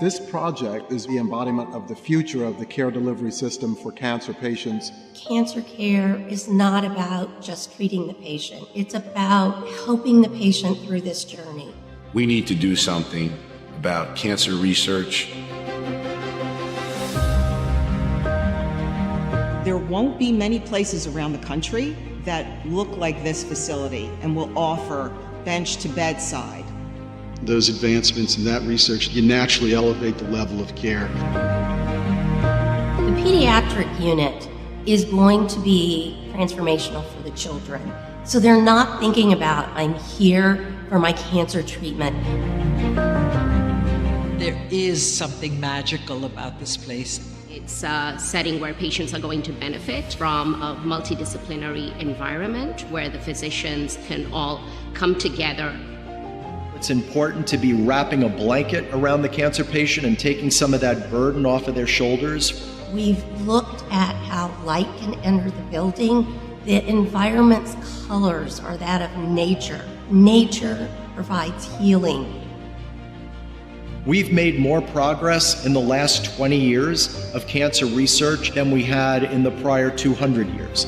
This project is the embodiment of the future of the care delivery system for cancer patients. Cancer care is not about just treating the patient. It's about helping the patient through this journey. We need to do something about cancer research. There won't be many places around the country that look like this facility and will offer bench to bedside. Those advancements in that research, you naturally elevate the level of care. The pediatric unit is going to be transformational for the children. So they're not thinking about, I'm here for my cancer treatment. There is something magical about this place. It's a setting where patients are going to benefit from a multidisciplinary environment where the physicians can all come together. It's important to be wrapping a blanket around the cancer patient and taking some of that burden off of their shoulders. We've looked at how light can enter the building. The environment's colors are that of nature. Nature provides healing. We've made more progress in the last 20 years of cancer research than we had in the prior 200 years.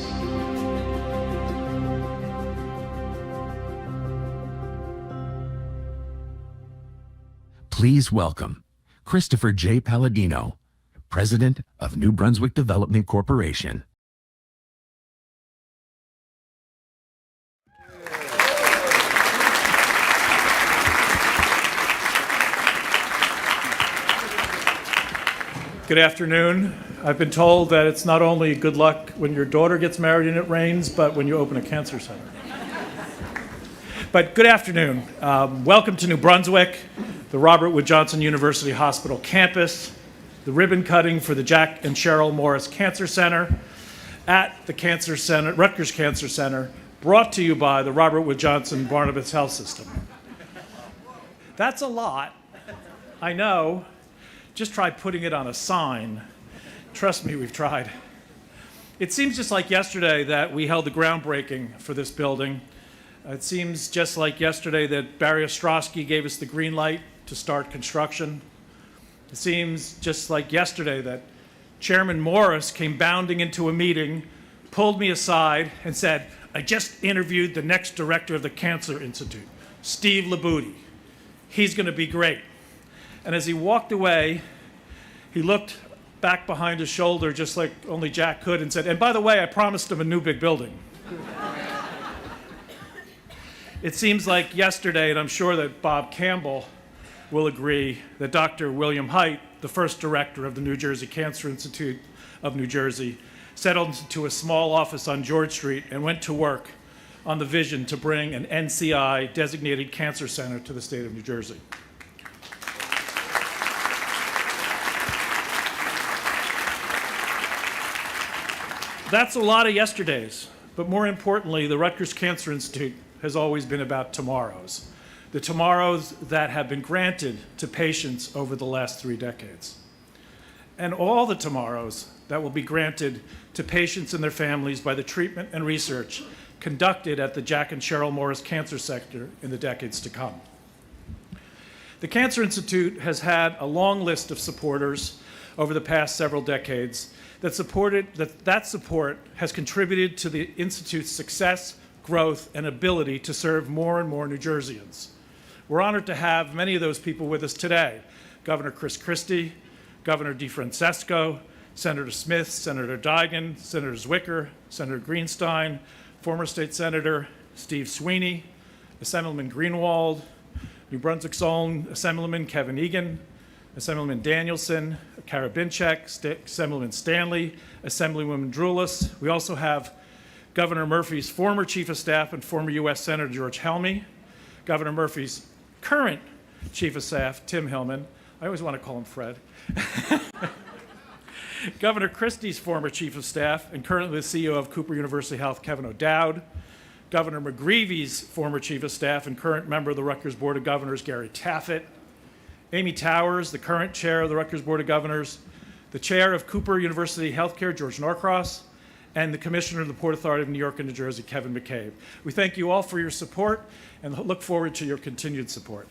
Please welcome Christopher J. Palladino, President of New Brunswick Development Corporation. Good afternoon. I've been told that it's not only good luck when your daughter gets married and it rains, but when you open a cancer center. But good afternoon. Welcome to New Brunswick, the Robert Wood Johnson University Hospital campus, the ribbon cutting for the Jack and Sheryl Morris Cancer Center at the Cancer Center, Rutgers Cancer Center, brought to you by the Robert Wood Johnson Barnabas Health System. That's a lot, I know. Just try putting it on a sign. Trust me, we've tried. It seems just like yesterday that we held the groundbreaking for this building. It seems just like yesterday that Barry Ostrowski gave us the green light to start construction. It seems just like yesterday that Chairman Morris came bounding into a meeting, pulled me aside, and said, I just interviewed the next director of the Cancer Institute, Steve Labuti. He's going to be great. And as he walked away, he looked back behind his shoulder just like only Jack could and said, and by the way, I promised him a new big building. It seems like yesterday, and I'm sure that Bob Campbell will agree, that Dr. William Haidt, the first director of the New Jersey Cancer Institute of New Jersey, settled into a small office on George Street and went to work on the vision to bring an NCI designated cancer center to the state of New Jersey. That's a lot of yesterdays, but more importantly, the Rutgers Cancer Institute has always been about tomorrows, the tomorrows that have been granted to patients over the last 3 decades, and all the tomorrows that will be granted to patients and their families by the treatment and research conducted at the Jack and Sheryl Morris Cancer Center in the decades to come. The Cancer Institute has had a long list of supporters over the past several decades that support has contributed to the Institute's success, growth, and ability to serve more and more New Jerseyans. We're honored to have many of those people with us today. Governor Chris Christie, Governor DeFrancesco, Senator Smith, Senator Digan, Senator Zwicker, Senator Greenstein, former State Senator Steve Sweeney, Assemblyman Greenwald, New Brunswick's own Assemblyman Kevin Egan, Assemblyman Danielson, Karabinchek, Assemblyman Stanley, Assemblywoman Drulis. We also have Governor Murphy's former Chief of Staff and former U.S. Senator George Helmy, Governor Murphy's current Chief of Staff, Tim Hillman. I always want to call him Fred. Governor Christie's former Chief of Staff and currently the CEO of Cooper University Health, Kevin O'Dowd. Governor McGreevy's former Chief of Staff and current member of the Rutgers Board of Governors, Gary Taffet. Amy Towers, the current chair of the Rutgers Board of Governors. The chair of Cooper University Healthcare, George Norcross. And the Commissioner of the Port Authority of New York and New Jersey, Kevin McCabe. We thank you all for your support and look forward to your continued support.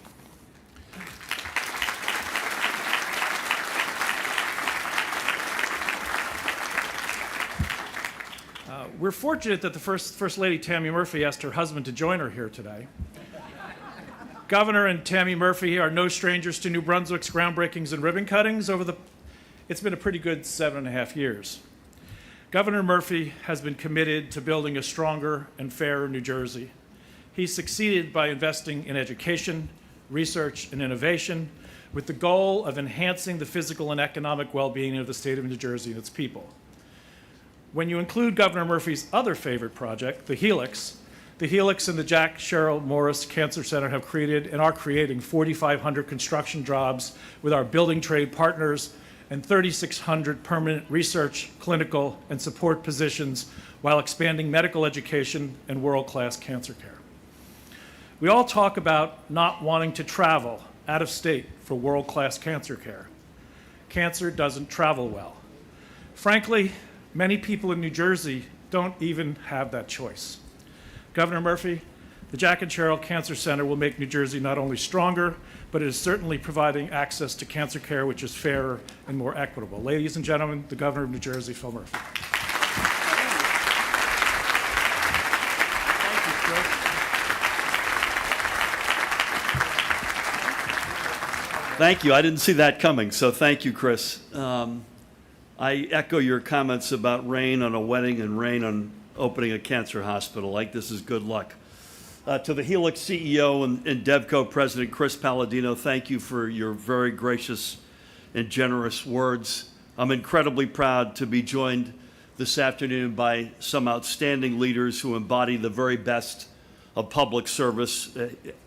We're fortunate that the First Lady Tammy Murphy asked her husband to join her here today. Governor and Tammy Murphy are no strangers to New Brunswick's groundbreakings and ribbon cuttings it's been a pretty good 7.5 years. Governor Murphy has been committed to building a stronger and fairer New Jersey. He succeeded by investing in education, research, and innovation with the goal of enhancing the physical and economic well-being of the state of New Jersey and its people. When you include Governor Murphy's other favorite project, the Helix and the Jack Sheryl Morris Cancer Center have created and are creating 4,500 construction jobs with our building trade partners and 3,600 permanent research, clinical, and support positions while expanding medical education and world-class cancer care. We all talk about not wanting to travel out of state for world-class cancer care. Cancer doesn't travel well. Frankly, many people in New Jersey don't even have that choice. Governor Murphy, the Jack and Sheryl Cancer Center will make New Jersey not only stronger, but it is certainly providing access to cancer care which is fairer and more equitable. Ladies and gentlemen, the Governor of New Jersey, Phil Murphy. Thank you. I didn't see that coming, so thank you, Chris. I echo your comments about rain on a wedding and rain on opening a cancer hospital. Like, this is good luck. To the Helix CEO and DevCo President Chris Palladino, thank you for your very gracious and generous words. I'm incredibly proud to be joined this afternoon by some outstanding leaders who embody the very best of public service.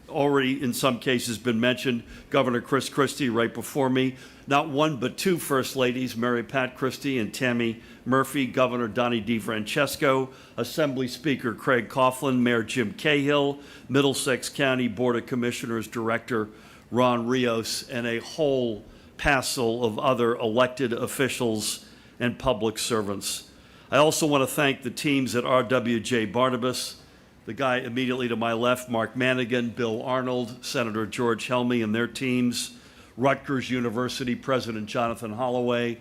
Already in some cases been mentioned, Governor Chris Christie right before me. Not one but two First Ladies, Mary Pat Christie and Tammy Murphy, Governor Donnie DeFrancesco, Assembly Speaker Craig Coughlin, Mayor Jim Cahill, Middlesex County Board of Commissioners Director Ron Rios, and a whole passel of other elected officials and public servants. I also want to thank the teams at RWJBarnabas, the guy immediately to my left, Mark Manigan, Bill Arnold, Senator George Helmy and their teams, Rutgers University President Jonathan Holloway,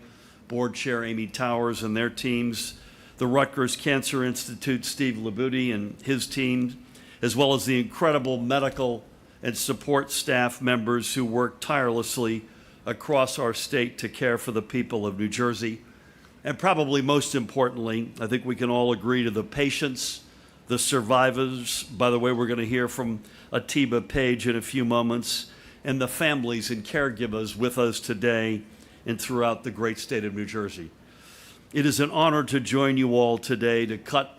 Board Chair Amy Towers and their teams, the Rutgers Cancer Institute, Steve Labuti and his team, as well as the incredible medical and support staff members who work tirelessly across our state to care for the people of New Jersey. And probably most importantly, I think we can all agree, to the patients, the survivors. By the way, we're going to hear from Atiba Page in a few moments, and the families and caregivers with us today and throughout the great state of New Jersey. It is an honor to join you all today to cut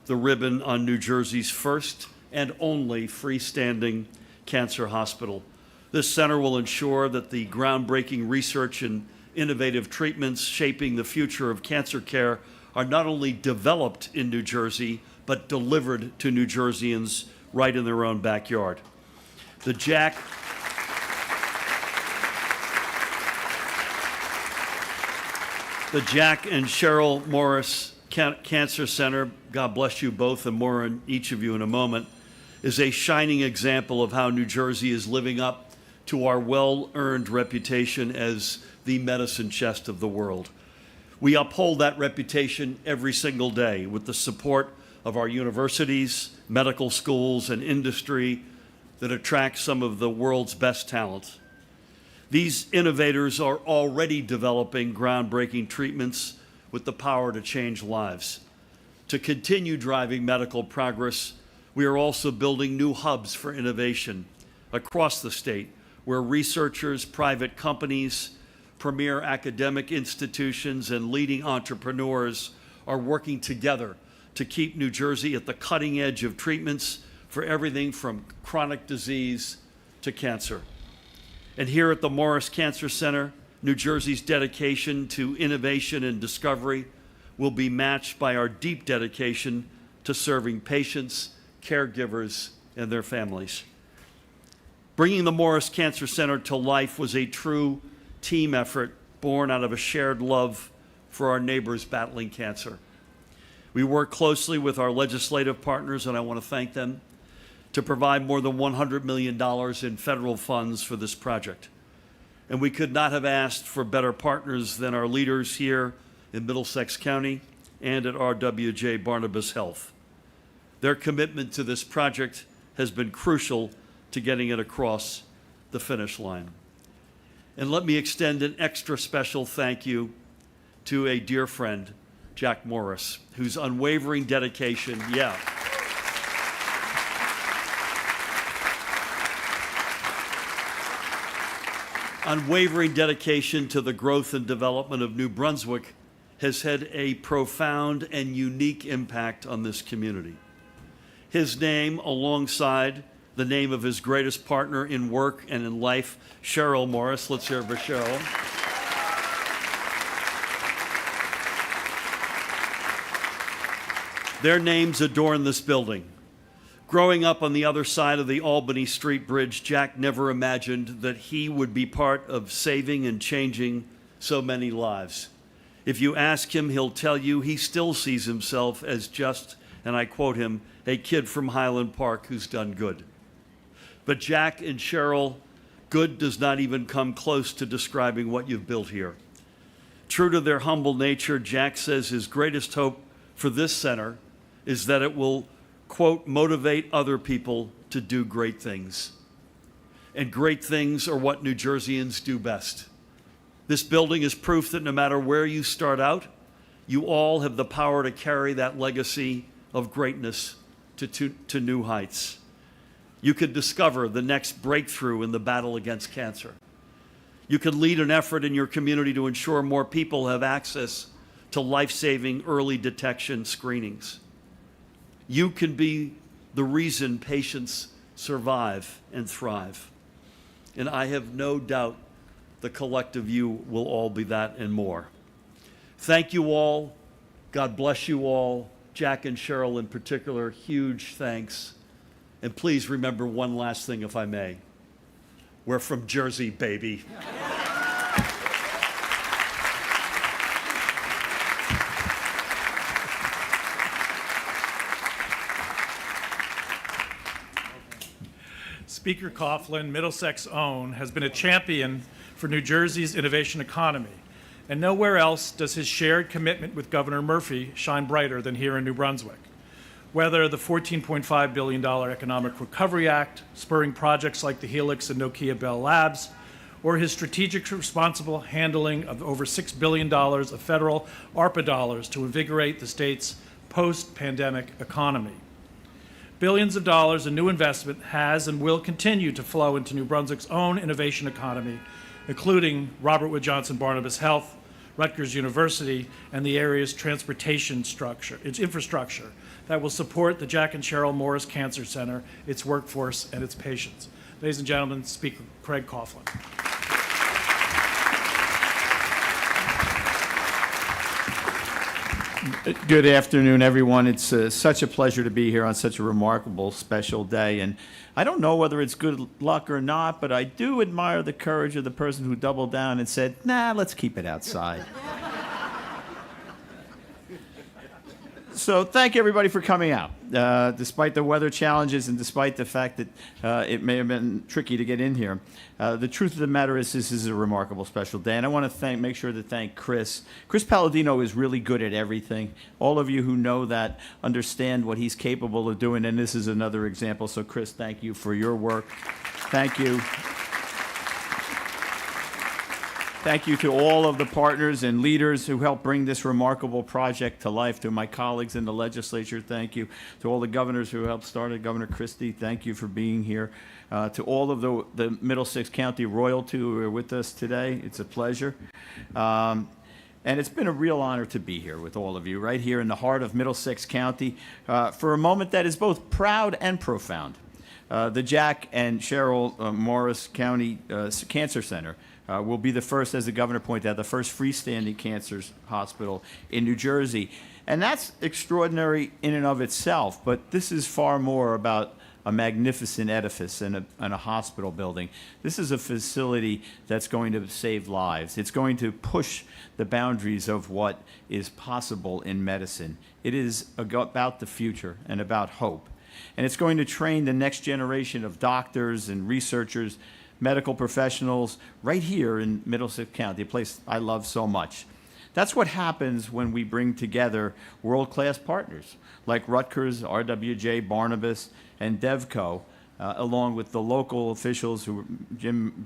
the ribbon on New Jersey's first and only freestanding cancer hospital. This center will ensure that the groundbreaking research and innovative treatments shaping the future of cancer care are not only developed in New Jersey, but delivered to New Jerseyans right in their own backyard. The Jack and Sheryl Morris Cancer Center, God bless you both, and more on each of you in a moment, is a shining example of how New Jersey is living up to our well-earned reputation as the medicine chest of the world. We uphold that reputation every single day with the support of our universities, medical schools, and industry that attract some of the world's best talent. These innovators are already developing groundbreaking treatments with the power to change lives. To continue driving medical progress, we are also building new hubs for innovation across the state, where researchers, private companies, premier academic institutions, and leading entrepreneurs are working together to keep New Jersey at the cutting edge of treatments for everything from chronic disease to cancer. And here at the Morris Cancer Center, New Jersey's dedication to innovation and discovery will be matched by our deep dedication to serving patients, caregivers, and their families. Bringing the Morris Cancer Center to life was a true team effort born out of a shared love for our neighbors battling cancer. We work closely with our legislative partners, and I want to thank them, to provide more than $100 million in federal funds for this project. And we could not have asked for better partners than our leaders here in Middlesex County and at RWJBarnabas Health. Their commitment to this project has been crucial to getting it across the finish line. And let me extend an extra special thank you to a dear friend, Jack Morris, whose unwavering dedication, unwavering dedication to the growth and development of New Brunswick has had a profound and unique impact on this community. His name, alongside the name of his greatest partner in work and in life, Sheryl Morris. Let's hear it for Sheryl. Their names adorn this building. Growing up on the other side of the Albany Street Bridge, Jack never imagined that he would be part of saving and changing so many lives. If you ask him, he'll tell you he still sees himself as just, and I quote him, a kid from Highland Park who's done good. But Jack and Sheryl, good does not even come close to describing what you've built here. True to their humble nature, Jack says his greatest hope for this center is that it will, quote, motivate other people to do great things. And great things are what New Jerseyans do best. This building is proof that no matter where you start out, you all have the power to carry that legacy of greatness to new heights. You could discover the next breakthrough in the battle against cancer. You could lead an effort in your community to ensure more people have access to life-saving early detection screenings. You can be the reason patients survive and thrive. And I have no doubt the collective you will all be that and more. Thank you all. God bless you all. Jack and Sheryl in particular, huge thanks. And please remember one last thing, if I may. We're from Jersey, baby. Speaker Coughlin, Middlesex' own, has been a champion for New Jersey's innovation economy, and nowhere else does his shared commitment with Governor Murphy shine brighter than here in New Brunswick. Whether the $14.5 billion Economic Recovery Act, spurring projects like the Helix and Nokia Bell Labs, or his strategic responsible handling of over $6 billion of federal ARPA dollars to invigorate the state's post-pandemic economy. Billions of dollars in new investment has and will continue to flow into New Brunswick's own innovation economy, including RWJBarnabas Health, Rutgers University, and the area's transportation structure, its infrastructure, that will support the Jack and Sheryl Morris Cancer Center, its workforce, and its patients. Ladies and gentlemen, Speaker Craig Coughlin. Good afternoon, everyone. It's such a pleasure to be here on such a remarkable, special day. And I don't know whether it's good luck or not, but I do admire the courage of the person who doubled down and said, nah, let's keep it outside. So thank everybody for coming out. Despite the weather challenges and despite the fact that it may have been tricky to get in here, the truth of the matter is this is a remarkable special day. And I want to make sure to thank Chris. Chris Palladino is really good at everything. All of you who know that understand what he's capable of doing, and this is another example. So Chris, thank you for your work. Thank you. Thank you to all of the partners and leaders who helped bring this remarkable project to life. To my colleagues in the legislature, thank you. To all the governors who helped start it, Governor Christie, thank you for being here. To all of the Middlesex County royalty who are with us today, it's a pleasure. And it's been a real honor to be here with all of you, right here in the heart of Middlesex County, for a moment that is both proud and profound. The Jack and Sheryl Morris County Cancer Center will be the first, as the governor pointed out, the first freestanding cancer hospital in New Jersey. And that's extraordinary in and of itself, but this is far more about a magnificent edifice and a hospital building. This is a facility that's going to save lives. It's going to push the boundaries of what is possible in medicine. It is about the future and about hope. And it's going to train the next generation of doctors and researchers, medical professionals, right here in Middlesex County, a place I love so much. That's what happens when we bring together world-class partners like Rutgers, RWJBarnabas, and DevCo, along with the local officials who, Jim,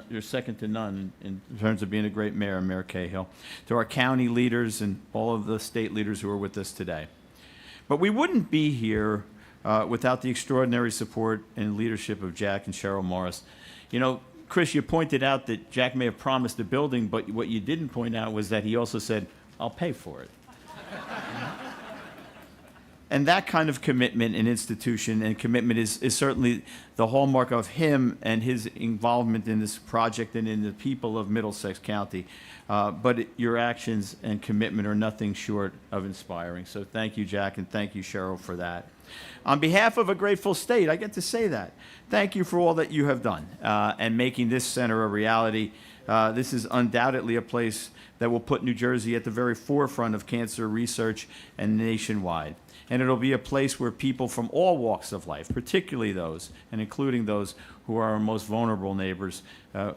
you're second to none in terms of being a great mayor, Mayor Cahill, to our county leaders and all of the state leaders who are with us today. But we wouldn't be here without the extraordinary support and leadership of Jack and Sheryl Morris. You know, Chris, you pointed out that Jack may have promised a building, but what you didn't point out was that he also said, I'll pay for it. And that kind of commitment and institution and commitment is certainly the hallmark of him and his involvement in this project and in the people of Middlesex County. But your actions and commitment are nothing short of inspiring. So thank you, Jack, and thank you, Sheryl, for that. On behalf of a grateful state, I get to say that. Thank you for all that you have done and making this center a reality. This is undoubtedly a place that will put New Jersey at the very forefront of cancer research and nationwide. And it'll be a place where people from all walks of life, particularly those, and including those who are our most vulnerable neighbors,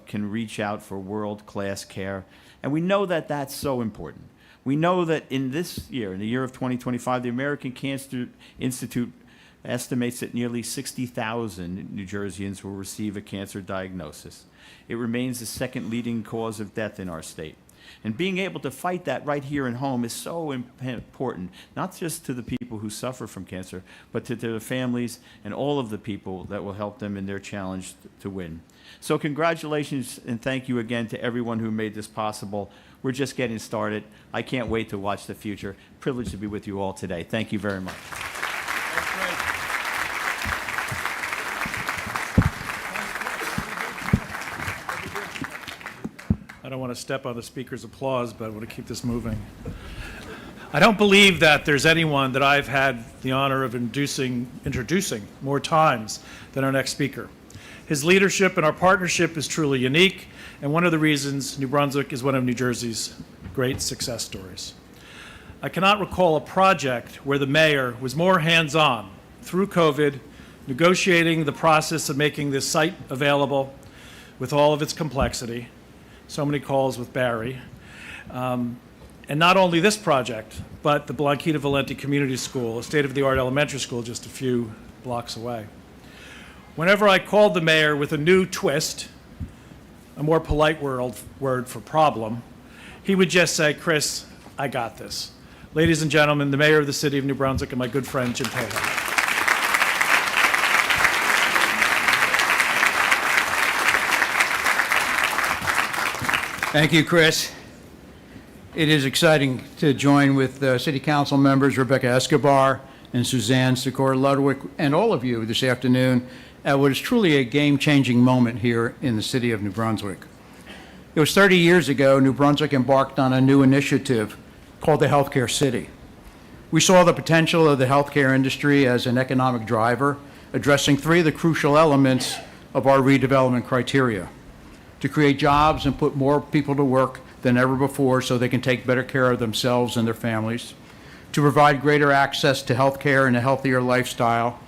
can reach out for world-class care. And we know that that's so important. We know that in this year, in the year of 2025, the American Cancer Institute estimates that nearly 60,000 New Jerseyans will receive a cancer diagnosis. It remains the second leading cause of death in our state. And being able to fight that right here at home is so important, not just to the people who suffer from cancer, but to their families and all of the people that will help them in their challenge to win. So congratulations and thank you again to everyone who made this possible. We're just getting started. I can't wait to watch the future. Privileged to be with you all today. Thank you very much. I don't want to step on the speaker's applause, but I want to keep this moving. I don't believe that there's anyone that I've had the honor of introducing more times than our next speaker. His leadership and our partnership is truly unique, and one of the reasons New Brunswick is one of New Jersey's great success stories. I cannot recall a project where the mayor was more hands-on through COVID, negotiating the process of making this site available with all of its complexity. So many calls with Barry. And not only this project, but the Blanquita Valenti Community School, a state-of-the-art elementary school just a few blocks away. Whenever I called the mayor with a new twist, a more polite word for problem, he would just say, Chris, I got this. Ladies and gentlemen, the mayor of the city of New Brunswick and my good friend, Jim Taylor. Thank you, Chris. It is exciting to join with City Council members Rebecca Escobar and Suzanne Sikora-Ludwig and all of you this afternoon at what is truly a game-changing moment here in the city of New Brunswick. It was 30 years ago New Brunswick embarked on a new initiative called the Healthcare City. We saw the potential of the healthcare industry as an economic driver, addressing three of the crucial elements of our redevelopment criteria: to create jobs and put more people to work than ever before so they can take better care of themselves and their families, to provide greater access to health care and a healthier lifestyle,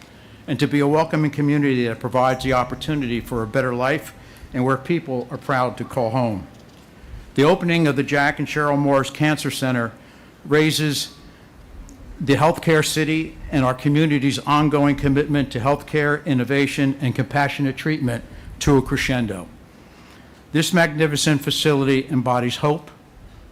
and to be a welcoming community that provides the opportunity for a better life and where people are proud to call home. The opening of the Jack and Sheryl Morris Cancer Center raises the Healthcare City and our community's ongoing commitment to healthcare, innovation, and compassionate treatment to a crescendo. This magnificent facility embodies hope,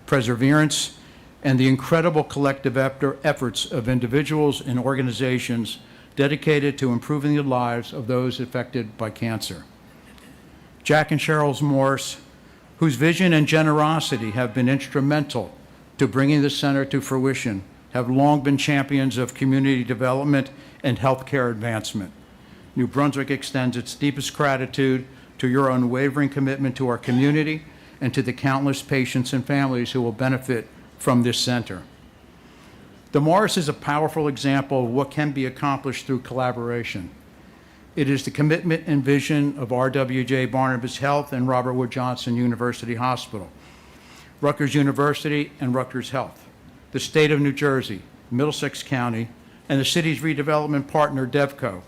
perseverance, and the incredible collective efforts of individuals and organizations dedicated to improving the lives of those affected by cancer. Jack and Sheryl Morris, whose vision and generosity have been instrumental to bringing the center to fruition, have long been champions of community development and healthcare advancement. New Brunswick extends its deepest gratitude to your unwavering commitment to our community and to the countless patients and families who will benefit from this center. The Morris is a powerful example of what can be accomplished through collaboration. It is the commitment and vision of RWJBarnabas Health and Robert Wood Johnson University Hospital, Rutgers University and Rutgers Health, the state of New Jersey, Middlesex County, and the city's redevelopment partner, DevCo,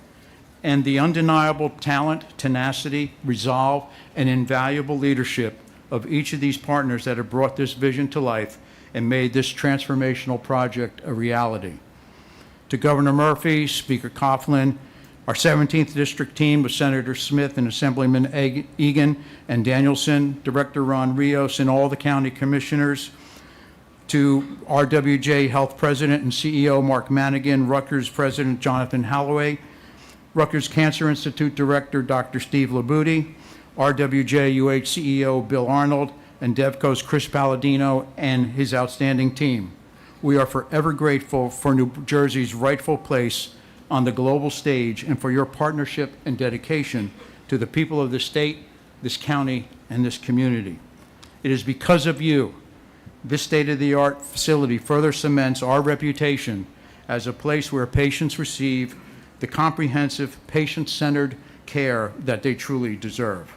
and the undeniable talent, tenacity, resolve, and invaluable leadership of each of these partners that have brought this vision to life and made this transformational project a reality. To Governor Murphy, Speaker Coughlin, our 17th District team with Senator Smith and Assemblyman Egan and Danielson, Director Ron Rios, and all the county commissioners, to RWJ Health President and CEO Mark Manigan, Rutgers President Jonathan Holloway, Rutgers Cancer Institute Director Dr. Steve Labuti, RWJUH CEO Bill Arnold, and DevCo's Chris Palladino and his outstanding team. We are forever grateful for New Jersey's rightful place on the global stage and for your partnership and dedication to the people of this state, this county, and this community. It is because of you this state-of-the-art facility further cements our reputation as a place where patients receive the comprehensive, patient-centered care that they truly deserve.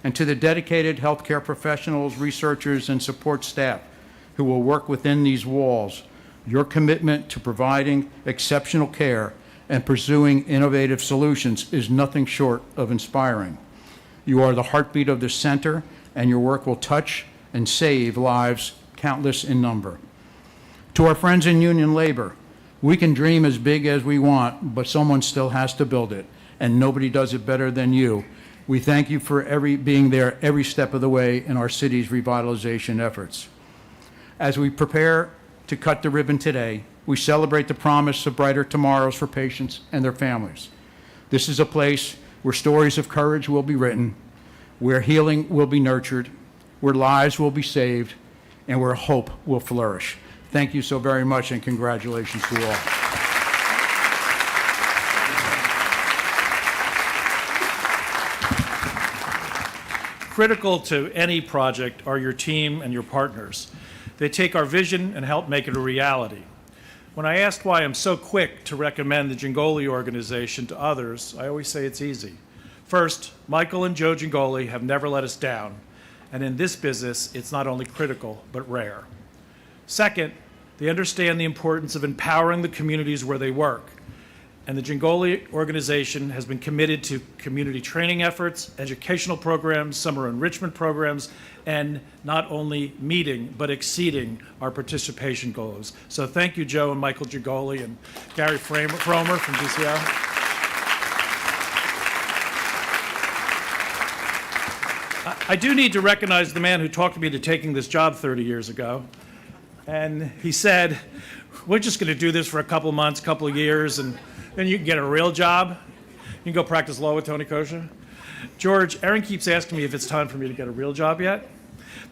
And to the dedicated healthcare professionals, researchers, and support staff who will work within these walls, your commitment to providing exceptional care and pursuing innovative solutions is nothing short of inspiring. You are the heartbeat of the center, and your work will touch and save lives countless in number. To our friends in union labor, we can dream as big as we want, but someone still has to build it, and nobody does it better than you. We thank you for being there every step of the way in our city's revitalization efforts. As we prepare to cut the ribbon today, we celebrate the promise of brighter tomorrows for patients and their families. This is a place where stories of courage will be written, where healing will be nurtured, where lives will be saved, and where hope will flourish. Thank you so very much, and congratulations to all. Critical to any project are your team and your partners. They take our vision and help make it a reality. When I asked why I'm so quick to recommend the Gingoli organization to others, I always say it's easy. First, Michael and Joe Gingoli have never let us down. And in this business, it's not only critical, but rare. Second, they understand the importance of empowering the communities where they work. And the Gingoli organization has been committed to community training efforts, educational programs, summer enrichment programs, and not only meeting, but exceeding our participation goals. So thank you, Joe and Michael Gingoli and Gary Fromer from DCR. I do need to recognize the man who talked me into taking this job 30 years ago. And he said, we're just going to do this for a couple of months, couple of years, and then you can get a real job. You can go practice law with Tony Kosha. George, Erin keeps asking me if it's time for me to get a real job yet.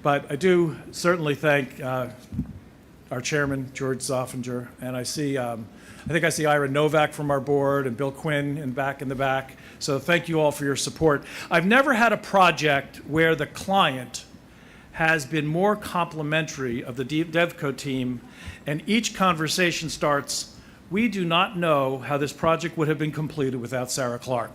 But I do certainly thank our chairman, George Zoffinger, and I think I see Ira Novak from our board and Bill Quinn in the back. So thank you all for your support. I've never had a project where the client has been more complimentary of the DevCo team, and each conversation starts, we do not know how this project would have been completed without Sarah Clark.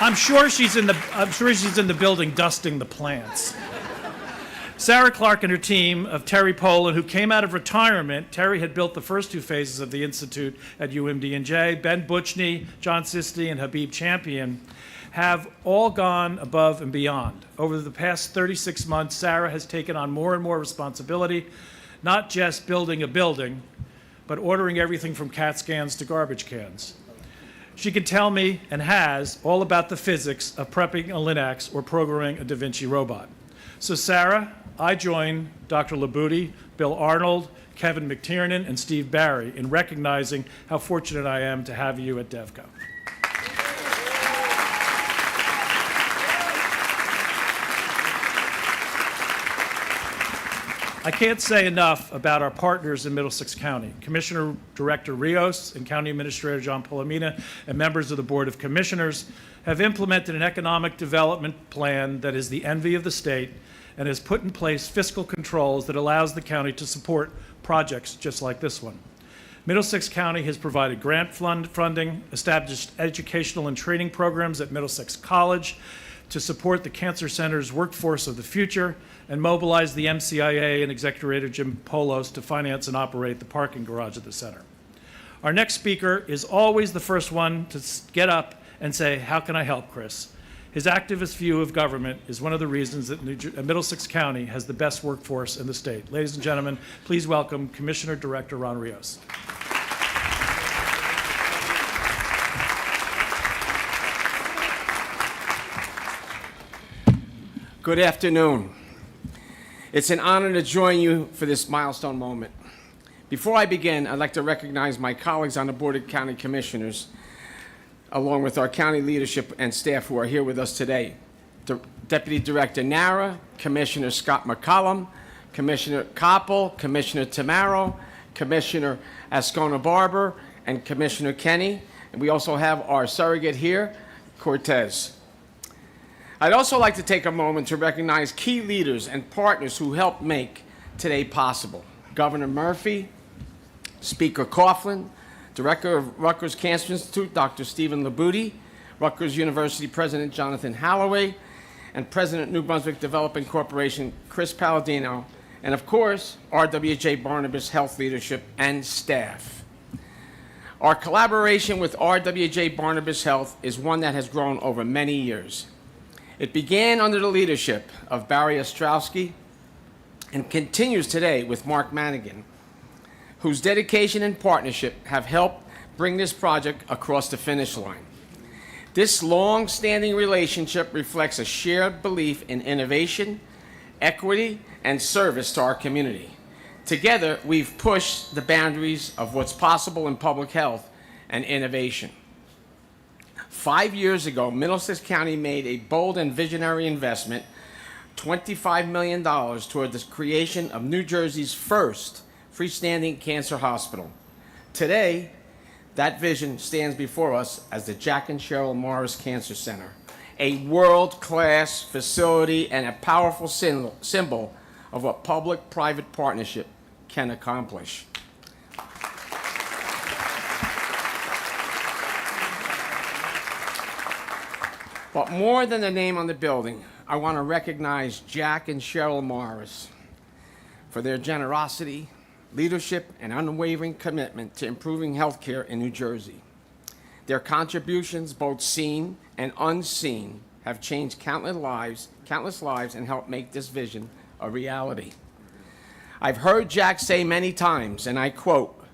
I'm sure she's in the building dusting the plants. Sarah Clark and her team of Terry Poland, who came out of retirement. Terry had built the first two phases of the Institute at UMD&J. Ben Butchney, John Sisti, and Habib Champion have all gone above and beyond. Over the past 36 months, Sarah has taken on more and more responsibility, not just building a building, but ordering everything from CAT scans to garbage cans. She can tell me, and has, all about the physics of prepping a Linux or programming a Da Vinci robot. So Sarah, I join Dr. Labuti, Bill Arnold, Kevin McTiernan, and Steve Barry in recognizing how fortunate I am to have you at DevCo. I can't say enough about our partners in Middlesex County. Commissioner Director Rios and County Administrator John Polomina and members of the Board of Commissioners have implemented an economic development plan that is the envy of the state and has put in place fiscal controls that allows the county to support projects just like this one. Middlesex County has provided grant funding, established educational and training programs at Middlesex College to support the Cancer Center's workforce of the future, and mobilized the MCIA and Executive Director Jim Polos to finance and operate the parking garage at the center. Our next speaker is always the first one to get up and say, "How can I help, Chris?" His activist view of government is one of the reasons that Middlesex County has the best workforce in the state. Ladies and gentlemen, please welcome Commissioner Director Ron Rios. Good afternoon. It's an honor to join you for this milestone moment. Before I begin, I'd like to recognize my colleagues on the Board of County Commissioners, along with our county leadership and staff who are here with us today. Deputy Director Nara, Commissioner Scott McCollum, Commissioner Koppel, Commissioner Tamaro, Commissioner Ascona-Barber, and Commissioner Kenny. And we also have our surrogate here, Cortez. I'd also like to take a moment to recognize key leaders and partners who helped make today possible. Governor Murphy, Speaker Coughlin, Director of Rutgers Cancer Institute, Dr. Stephen Labuti, Rutgers University President Jonathan Holloway, and President New Brunswick Development Corporation, Chris Palladino, and of course, RWJBarnabas Health Leadership and staff. Our collaboration with RWJBarnabas Health is one that has grown over many years. It began under the leadership of Barry Ostrowski and continues today with Mark Manigan, whose dedication and partnership have helped bring this project across the finish line. This long-standing relationship reflects a shared belief in innovation, equity, and service to our community. Together, we've pushed the boundaries of what's possible in public health and innovation. 5 years ago, Middlesex County made a bold and visionary investment, $25 million, toward the creation of New Jersey's first freestanding cancer hospital. Today, that vision stands before us as the Jack and Sheryl Morris Cancer Center, a world-class facility and a powerful symbol of what public-private partnership can accomplish. But more than the name on the building, I want to recognize Jack and Sheryl Morris for their generosity, leadership, and unwavering commitment to improving healthcare in New Jersey. Their contributions, both seen and unseen, have changed countless lives and helped make this vision a reality. I've heard Jack say many times, and I quote,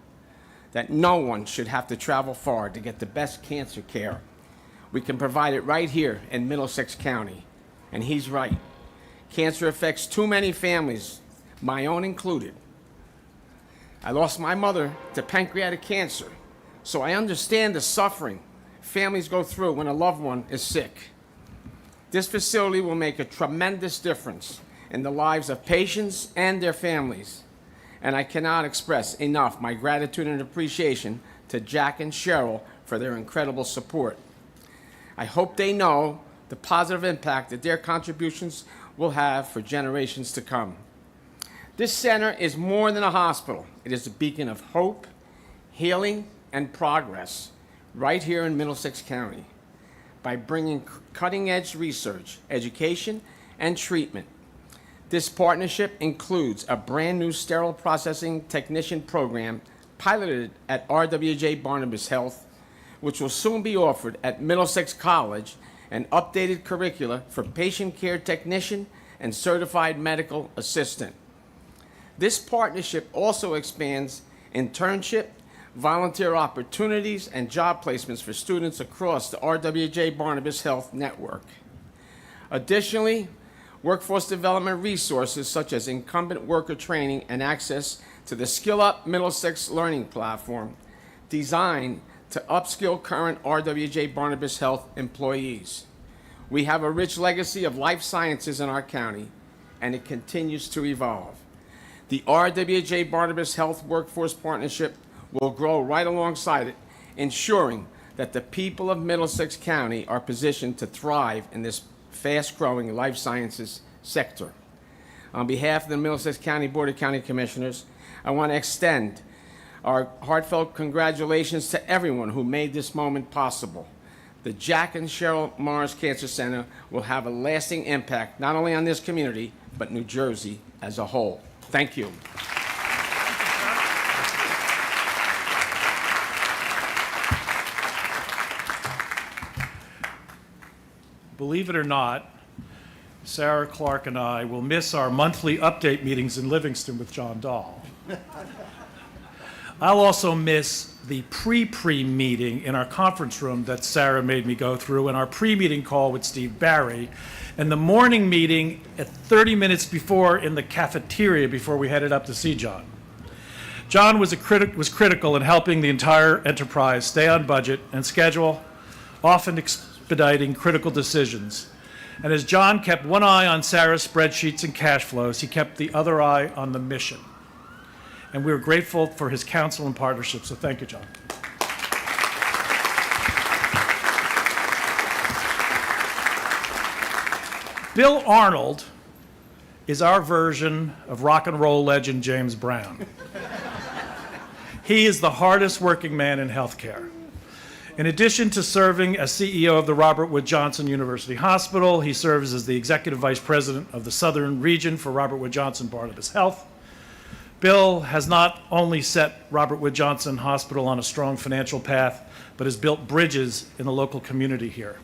that no one should have to travel far to get the best cancer care. We can provide it right here in Middlesex County. And he's right. Cancer affects too many families, my own included. I lost my mother to pancreatic cancer, so I understand the suffering families go through when a loved one is sick. This facility will make a tremendous difference in the lives of patients and their families, and I cannot express enough my gratitude and appreciation to Jack and Sheryl for their incredible support. I hope they know the positive impact that their contributions will have for generations to come. This center is more than a hospital. It is a beacon of hope, healing, and progress right here in Middlesex County. By bringing cutting-edge research, education, and treatment, this partnership includes a brand new sterile processing technician program piloted at RWJBarnabas Health, which will soon be offered at Middlesex College, and updated curricula for patient care technician and certified medical assistant. This partnership also expands internship, volunteer opportunities, and job placements for students across the RWJBarnabas Health network. Additionally, workforce development resources such as incumbent worker training and access to the Skill Up Middlesex learning platform designed to upskill current RWJBarnabas Health employees. We have a rich legacy of life sciences in our county, and it continues to evolve. The RWJBarnabas Health Workforce Partnership will grow right alongside it, ensuring that the people of Middlesex County are positioned to thrive in this fast-growing life sciences sector. On behalf of the Middlesex County Board of County Commissioners, I want to extend our heartfelt congratulations to everyone who made this moment possible. The Jack and Sheryl Morris Cancer Center will have a lasting impact not only on this community, but New Jersey as a whole. Thank you. believe it or not, Sarah, Clark, and I will miss our monthly update meetings in Livingston with John Dahl. I'll also miss the pre-pre meeting in our conference room that Sarah made me go through, and our pre-meeting call with Steve Barry, and the morning meeting at 30 minutes before in the cafeteria before we headed up to see John. John was critical in helping the entire enterprise stay on budget and schedule, often expediting critical decisions. And as John kept one eye on Sarah's spreadsheets and cash flows, he kept the other eye on the mission. And we are grateful for his counsel and partnership, so thank you, John. Bill Arnold is our version of rock and roll legend James Brown. He is the hardest working man in healthcare. In addition to serving as CEO of the Robert Wood Johnson University Hospital, he serves as the Executive Vice President of the Southern Region for Robert Wood Johnson-Barnabas Health. Bill has not only set Robert Wood Johnson Hospital on a strong financial path, but has built bridges in the local community here.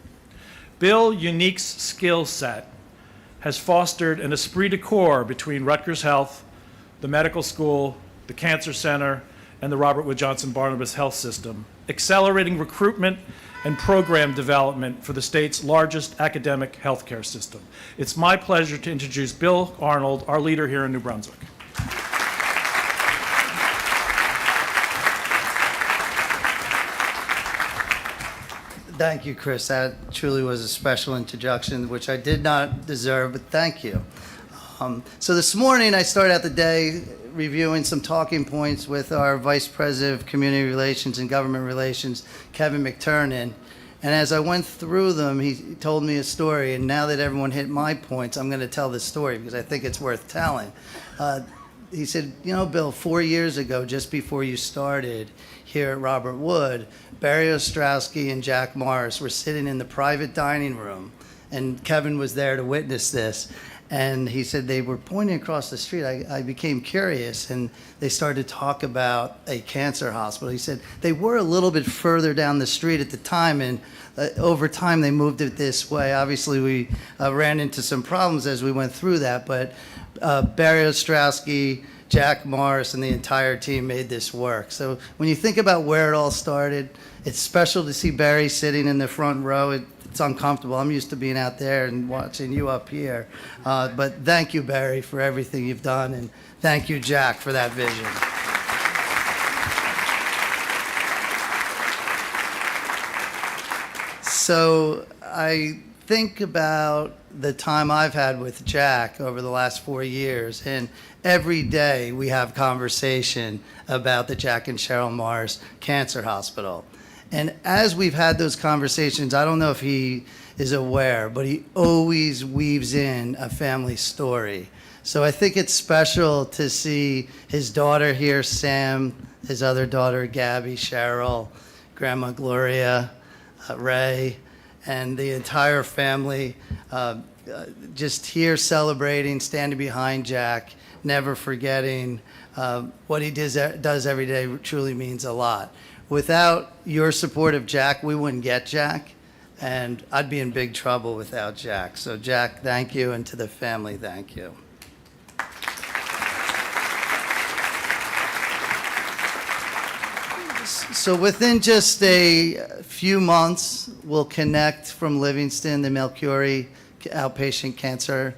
Bill's unique skill set has fostered an esprit de corps between Rutgers Health, the medical school, the cancer center, and the Robert Wood Johnson-Barnabas Health System, accelerating recruitment and program development for the state's largest academic healthcare system. It's my pleasure to introduce Bill Arnold, our leader here in New Brunswick. Thank you, Chris. That truly was a special introduction, which I did not deserve, but thank you. So this morning, I started out the day reviewing some talking points with our Vice President of Community Relations and Government Relations, Kevin McTurnan. And as I went through them, he told me a story. And now that everyone hit my points, I'm going to tell this story because I think it's worth telling. He said, you know, Bill, 4 years ago, just before you started here at Robert Wood, Barry Ostrowski and Jack Morris were sitting in the private dining room, and Kevin was there to witness this. And he said they were pointing across the street. I became curious, and they started to talk about a cancer hospital. He said they were a little bit further down the street at the time, and over time they moved it this way. Obviously, we ran into some problems as we went through that, but Barry Ostrowski, Jack Morris, and the entire team made this work. So when you think about where it all started, it's special to see Barry sitting in the front row. It's uncomfortable. I'm used to being out there and watching you up here. But thank you, Barry, for everything you've done, and thank you, Jack, for that vision. So I think about the time I've had with Jack over the last 4 years, and every day we have conversation about the Jack and Sheryl Morris Cancer Hospital. And as we've had those conversations, I don't know if he is aware, but he always weaves in a family story. So I think it's special to see his daughter here, Sam, his other daughter, Gabby, Sheryl, Grandma Gloria, Ray, and the entire family just here celebrating, standing behind Jack, never forgetting what he does every day truly means a lot. Without your support of Jack, we wouldn't get Jack, and I'd be in big trouble without Jack. So Jack, thank you, and to the family, thank you. So within just a few months, we'll connect from Livingston, the Melchiori outpatient cancer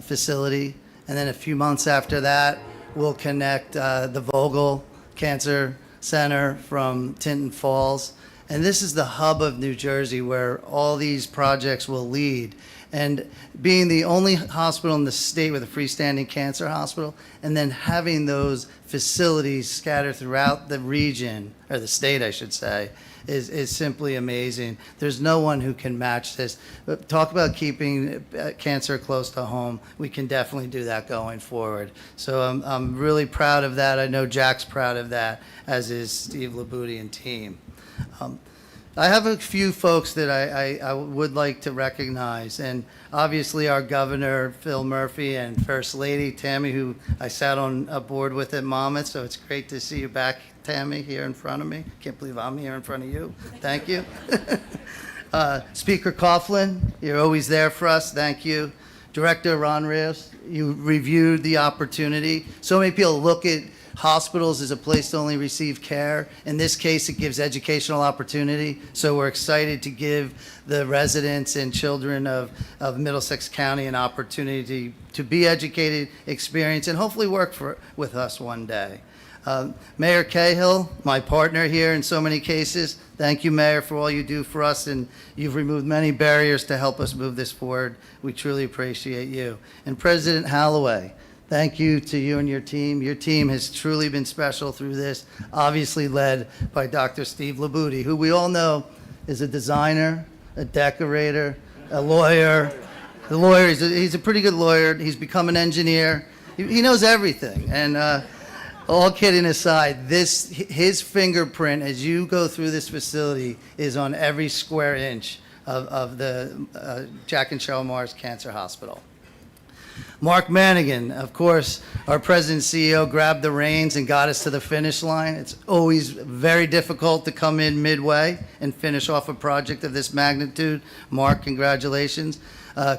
facility. And then a few months after that, we'll connect the Vogel Cancer Center from Tinton Falls. And this is the hub of New Jersey where all these projects will lead. And being the only hospital in the state with a freestanding cancer hospital, and then having those facilities scattered throughout the region, or the state, I should say, is simply amazing. There's no one who can match this. But talk about keeping cancer close to home. We can definitely do that going forward. So I'm really proud of that. I know Jack's proud of that, as is Steve Labuti and team. I have a few folks that I would like to recognize, and obviously our Governor, Phil Murphy, and First Lady, Tammy, who I sat on a board with at Monmouth, so it's great to see you back, Tammy, here in front of me. Can't believe I'm here in front of you. Thank you. Speaker Coughlin, you're always there for us. Thank you. Director Ron Rios, you reviewed the opportunity. So many people look at hospitals as a place to only receive care. In this case, it gives educational opportunity. So we're excited to give the residents and children of Middlesex County an opportunity to be educated, experience, and hopefully work with us one day. Mayor Cahill, my partner here in so many cases, thank you, Mayor, for all you do for us, and you've removed many barriers to help us move this forward. We truly appreciate you. And President Holloway, thank you to you and your team. Your team has truly been special through this, obviously led by Dr. Steve Labuti, who we all know is a designer, a decorator, a lawyer. The lawyer, he's a pretty good lawyer. He's become an engineer. He knows everything. And all kidding aside, his fingerprint as you go through this facility is on every square inch of the Jack and Sheryl Morris Cancer Hospital. Mark Manigan, of course, our president and CEO, grabbed the reins and got us to the finish line. It's always very difficult to come in midway and finish off a project of this magnitude. Mark, congratulations.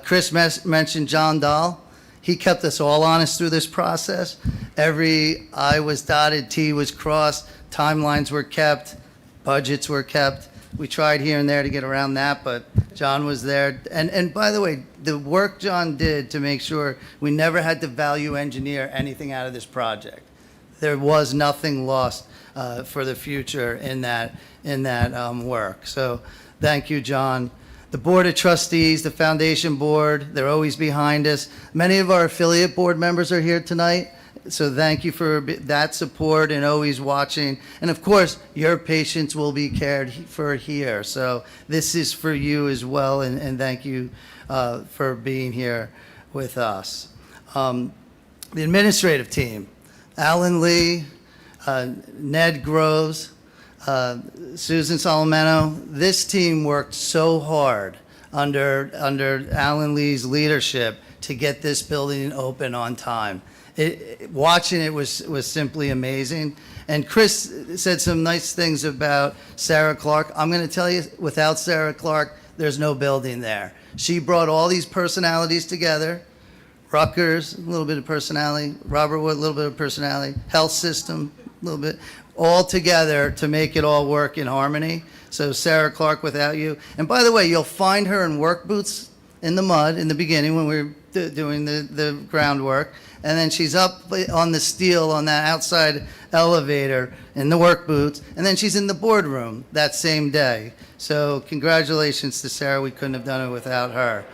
Chris mentioned John Dahl. He kept us all honest through this process. Every I was dotted, T was crossed, timelines were kept, budgets were kept. We tried here and there to get around that, but John was there. And by the way, the work John did to make sure we never had to value engineer anything out of this project. There was nothing lost for the future in that work. So thank you, John. The Board of Trustees, the Foundation Board, they're always behind us. Many of our affiliate board members are here tonight, so thank you for that support and always watching. And of course, your patients will be cared for here, so this is for you as well, and thank you for being here with us. The administrative team, Alan Lee, Ned Groves, Susan Solomeno, this team worked so hard under Alan Lee's leadership to get this building open on time. Watching it was simply amazing. And Chris said some nice things about Sarah Clark. I'm going to tell you, without Sarah Clark, there's no building there. She brought all these personalities together. Rutgers, a little bit of personality. Robert Wood, a little bit of personality. Health system, a little bit. All together to make it all work in harmony. So Sarah Clark, without you. And by the way, you'll find her in work boots in the mud in the beginning when we were doing the groundwork. And then she's up on the steel on that outside elevator in the work boots. And then she's in the boardroom that same day. So congratulations to Sarah. We couldn't have done it without her.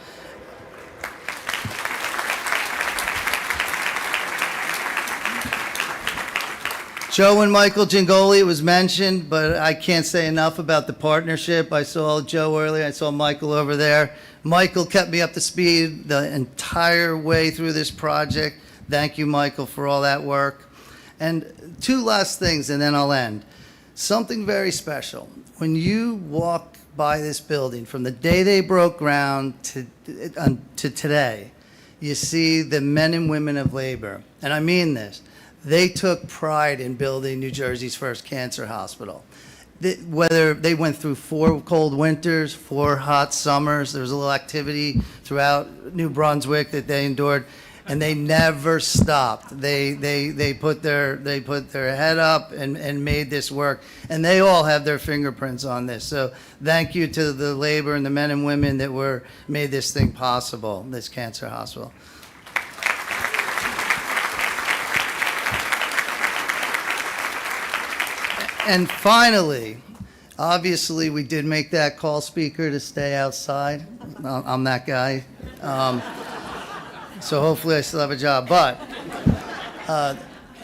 Joe and Michael Gingoli was mentioned, but I can't say enough about the partnership. I saw Joe earlier. I saw Michael over there. Michael kept me up to speed the entire way through this project. Thank you, Michael, for all that work. And two last things, and then I'll end. Something very special. When you walk by this building, from the day they broke ground to today, you see the men and women of labor. And I mean this. They took pride in building New Jersey's first cancer hospital. Whether they went through 4 cold winters, 4 hot summers, there was a little activity throughout New Brunswick that they endured, and they never stopped. They put their head up and made this work, and they all have their fingerprints on this. So thank you to the labor and the men and women that made this thing possible, this cancer hospital. And finally, obviously, we did make that call, Speaker, to stay outside. I'm that guy. So hopefully I still have a job. But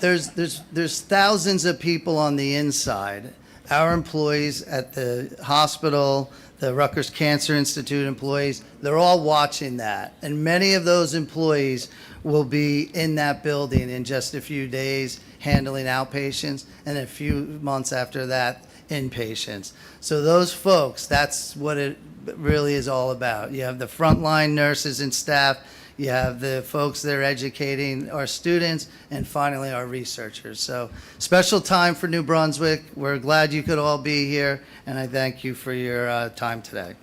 there's thousands of people on the inside. Our employees at the hospital, the Rutgers Cancer Institute employees, they're all watching that. And many of those employees will be in that building in just a few days, handling outpatients, and a few months after that, inpatients. So those folks, that's what it really is all about. You have the frontline nurses and staff, you have the folks that are educating our students, and finally our researchers. So special time for New Brunswick. We're glad you could all be here, and I thank you for your time today.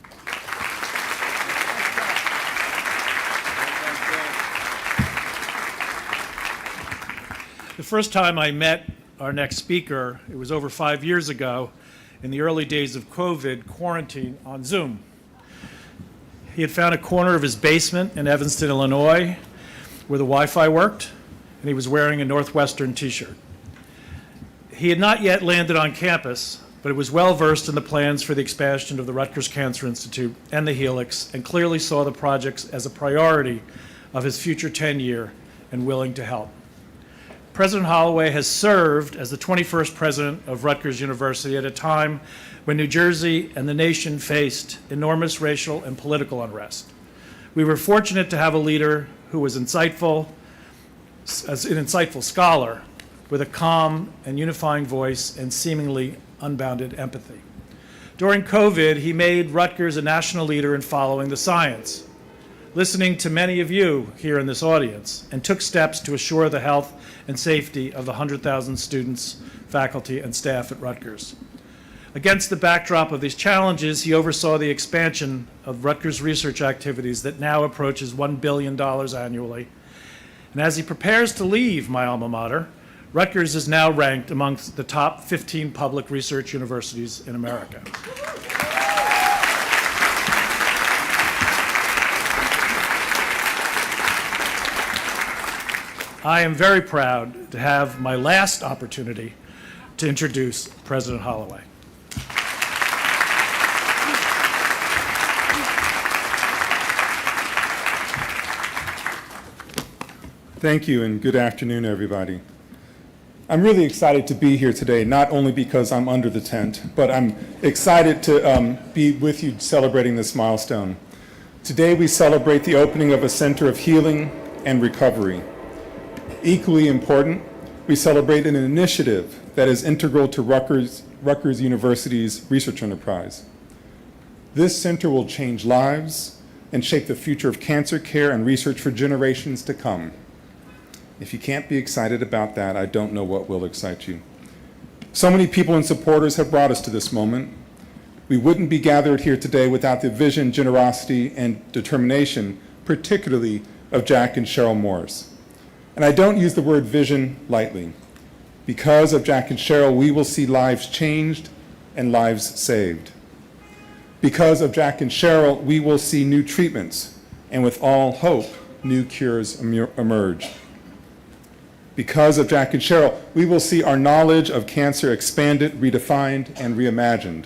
The first time I met our next speaker, it was over 5 years ago in the early days of COVID quarantine on Zoom. He had found a corner of his basement in Evanston, Illinois, where the Wi-Fi worked, and he was wearing a Northwestern t-shirt. He had not yet landed on campus, but he was well versed in the plans for the expansion of the Rutgers Cancer Institute and the Helix, and clearly saw the projects as a priority of his future tenure and willing to help. President Holloway has served as the 21st president of Rutgers University at a time when New Jersey and the nation faced enormous racial and political unrest. We were fortunate to have a leader who was insightful, as an insightful scholar, with a calm and unifying voice and seemingly unbounded empathy. During COVID, he made Rutgers a national leader in following the science, listening to many of you here in this audience, and took steps to assure the health and safety of the 100,000 students, faculty, and staff at Rutgers. Against the backdrop of these challenges, he oversaw the expansion of Rutgers research activities that now approaches $1 billion annually. And as he prepares to leave my alma mater, Rutgers is now ranked amongst the top 15 public research universities in America. I am very proud to have my last opportunity to introduce President Holloway. Thank you, and good afternoon, everybody. I'm really excited to be here today, not only because I'm under the tent, but I'm excited to be with you celebrating this milestone. Today we celebrate the opening of a center of healing and recovery. Equally important, we celebrate an initiative that is integral to Rutgers University's research enterprise. This center will change lives and shape the future of cancer care and research for generations to come. If you can't be excited about that, I don't know what will excite you. So many people and supporters have brought us to this moment. We wouldn't be gathered here today without the vision, generosity, and determination, particularly of Jack and Sheryl Morris. And I don't use the word vision lightly. Because of Jack and Sheryl, we will see lives changed and lives saved. Because of Jack and Sheryl, we will see new treatments, and with all hope, new cures emerge. Because of Jack and Sheryl, we will see our knowledge of cancer expanded, redefined, and reimagined.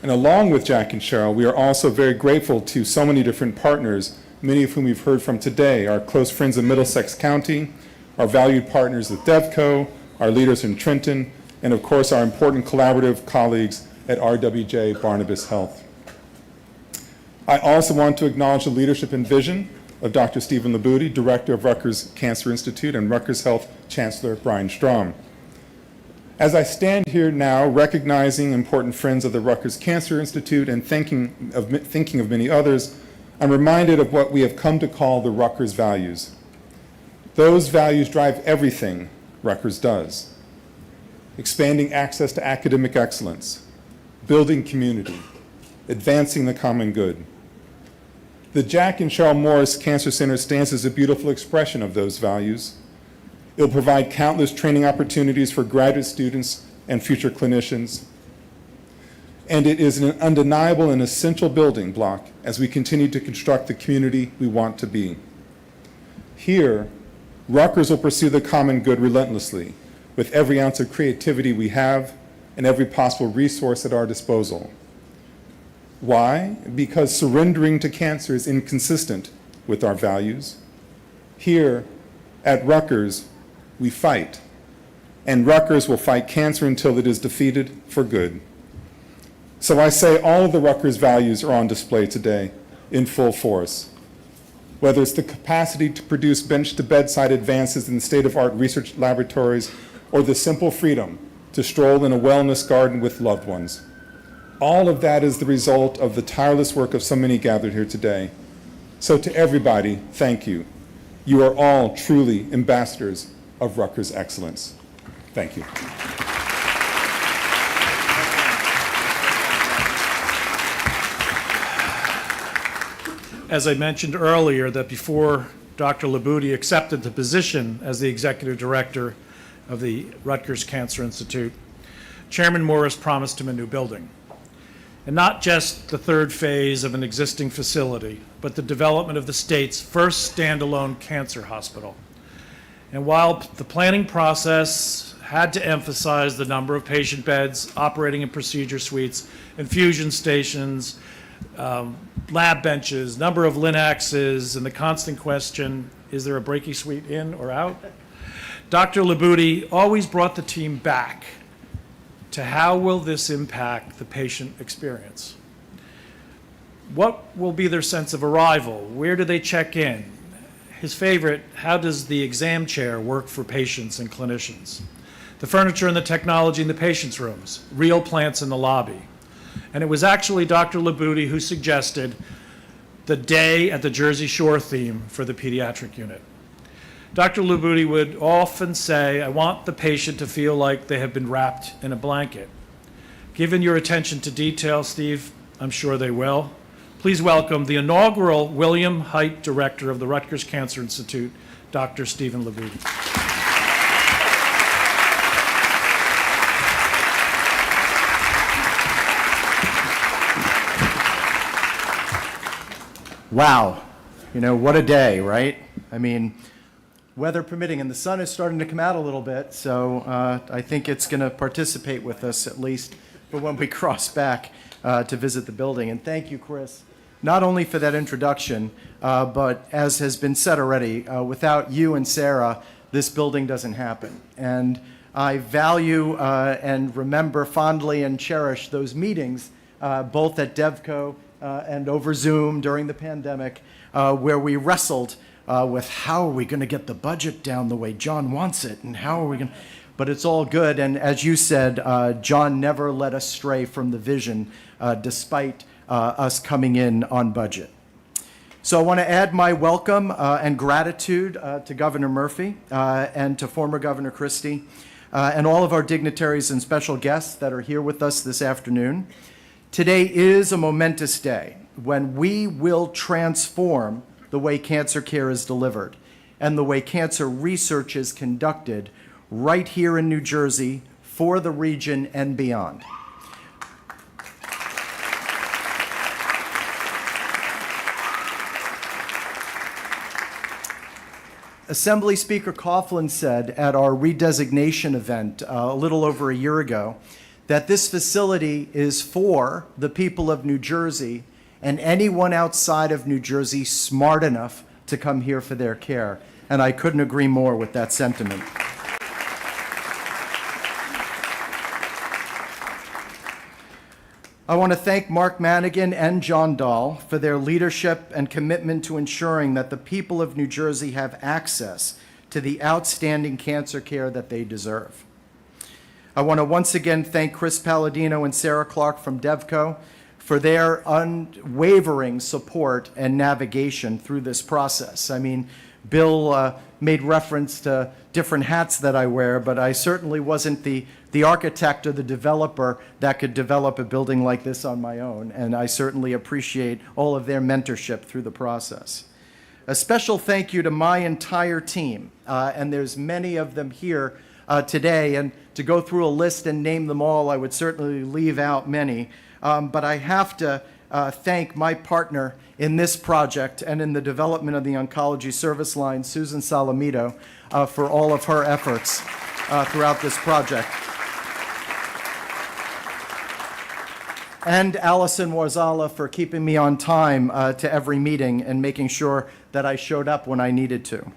And along with Jack and Sheryl, we are also very grateful to so many different partners, many of whom we've heard from today, our close friends in Middlesex County, our valued partners at DevCo, our leaders in Trenton, and of course our important collaborative colleagues at RWJBarnabas Health. I also want to acknowledge the leadership and vision of Dr. Stephen Labuti, Director of Rutgers Cancer Institute, and Rutgers Health Chancellor Brian Strom. As I stand here now, recognizing important friends of the Rutgers Cancer Institute and thinking of many others, I'm reminded of what we have come to call the Rutgers values. Those values drive everything Rutgers does. Expanding access to academic excellence, building community, advancing the common good. The Jack and Sheryl Morris Cancer Center stands as a beautiful expression of those values. It will provide countless training opportunities for graduate students and future clinicians. And it is an undeniable and essential building block as we continue to construct the community we want to be. Here, Rutgers will pursue the common good relentlessly, with every ounce of creativity we have and every possible resource at our disposal. Why? Because surrendering to cancer is inconsistent with our values. Here, at Rutgers, we fight, and Rutgers will fight cancer until it is defeated for good. So I say all of the Rutgers values are on display today in full force. Whether it's the capacity to produce bench-to-bedside advances in state-of-the-art research laboratories or the simple freedom to stroll in a wellness garden with loved ones. All of that is the result of the tireless work of so many gathered here today. So to everybody, thank you. You are all truly ambassadors of Rutgers excellence. Thank you. As I mentioned earlier, that before Dr. Labouty accepted the position as the executive director of the Rutgers Cancer Institute, Chairman Morris promised him a new building. And not just the third phase of an existing facility, but the development of the state's first standalone cancer hospital. And while the planning process had to emphasize the number of patient beds, operating and procedure suites, infusion stations, lab benches, number of Linaxes, and the constant question, is there a brachy suite in or out? Dr. Labouty always brought the team back to how will this impact the patient experience? What will be their sense of arrival? Where do they check in? His favorite, how does the exam chair work for patients and clinicians? The furniture and the technology in the patients' rooms, real plants in the lobby. And it was actually Dr. Labouty who suggested the Day at the Jersey Shore theme for the pediatric unit. Dr. Labouty would often say, I want the patient to feel like they have been wrapped in a blanket. Given your attention to detail, Steve, I'm sure they will. Please welcome the inaugural William Height Director of the Rutgers Cancer Institute, Dr. Stephen Labouty. Wow, you know, what a day, right? I mean, weather permitting, and the sun is starting to come out a little bit, so I think it's going to participate with us, at least for when we cross back to visit the building. And thank you, Chris, not only for that introduction, but as has been said already, without you and Sarah, this building doesn't happen. And I value and remember fondly and cherish those meetings, both at DevCo and over Zoom during the pandemic, where we wrestled with how are we going to get the budget down the way John wants it, and how are we going to... But it's all good, and as you said, John never let us stray from the vision, despite us coming in on budget. So I want to add my welcome and gratitude to Governor Murphy and to former Governor Christie and all of our dignitaries and special guests that are here with us this afternoon. Today is a momentous day when we will transform the way cancer care is delivered and the way cancer research is conducted right here in New Jersey for the region and beyond. Assembly Speaker Coughlin said at our redesignation event a little over a year ago that this facility is for the people of New Jersey and anyone outside of New Jersey smart enough to come here for their care. And I couldn't agree more with that sentiment. I want to thank Mark Manigan and John Dahl for their leadership and commitment to ensuring that the people of New Jersey have access to the outstanding cancer care that they deserve. I want to once again thank Chris Palladino and Sarah Clark from DevCo for their unwavering support and navigation through this process. I mean, Bill made reference to different hats that I wear, but I certainly wasn't the architect or the developer that could develop a building like this on my own, and I certainly appreciate all of their mentorship through the process. A special thank you to my entire team, and there's many of them here today, and to go through a list and name them all, I would certainly leave out many, but I have to thank my partner in this project and in the development of the oncology service line, Susan Salamito, for all of her efforts throughout this project. And Allison Warzala for keeping me on time to every meeting and making sure that I showed up when I needed to.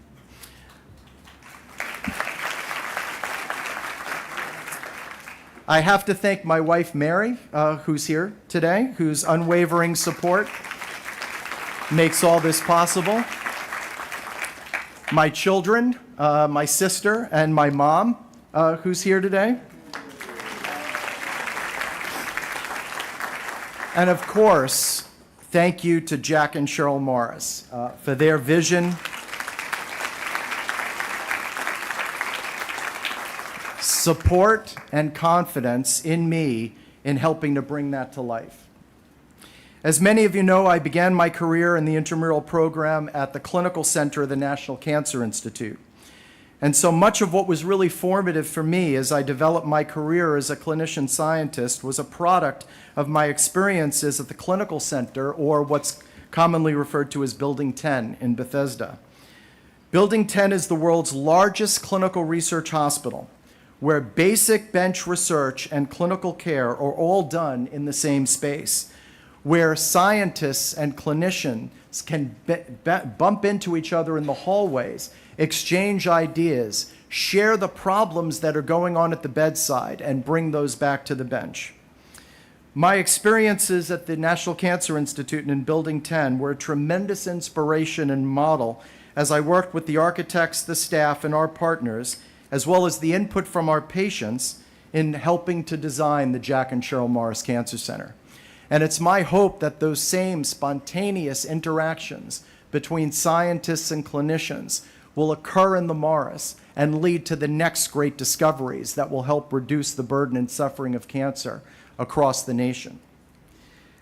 I have to thank my wife, Mary, who's here today, whose unwavering support makes all this possible. My children, my sister, and my mom, who's here today. And of course, thank you to Jack and Sheryl Morris for their vision, support, and confidence in me in helping to bring that to life. As many of you know, I began my career in the intramural program at the Clinical Center of the National Cancer Institute. And so much of what was really formative for me as I developed my career as a clinician scientist was a product of my experiences at the Clinical Center, or what's commonly referred to as Building 10 in Bethesda. Building 10 is the world's largest clinical research hospital, where basic bench research and clinical care are all done in the same space, where scientists and clinicians can bump into each other in the hallways, exchange ideas, share the problems that are going on at the bedside, and bring those back to the bench. My experiences at the National Cancer Institute and in Building 10 were a tremendous inspiration and model as I worked with the architects, the staff, and our partners, as well as the input from our patients in helping to design the Jack and Sheryl Morris Cancer Center. And it's my hope that those same spontaneous interactions between scientists and clinicians will occur in the Morris and lead to the next great discoveries that will help reduce the burden and suffering of cancer across the nation.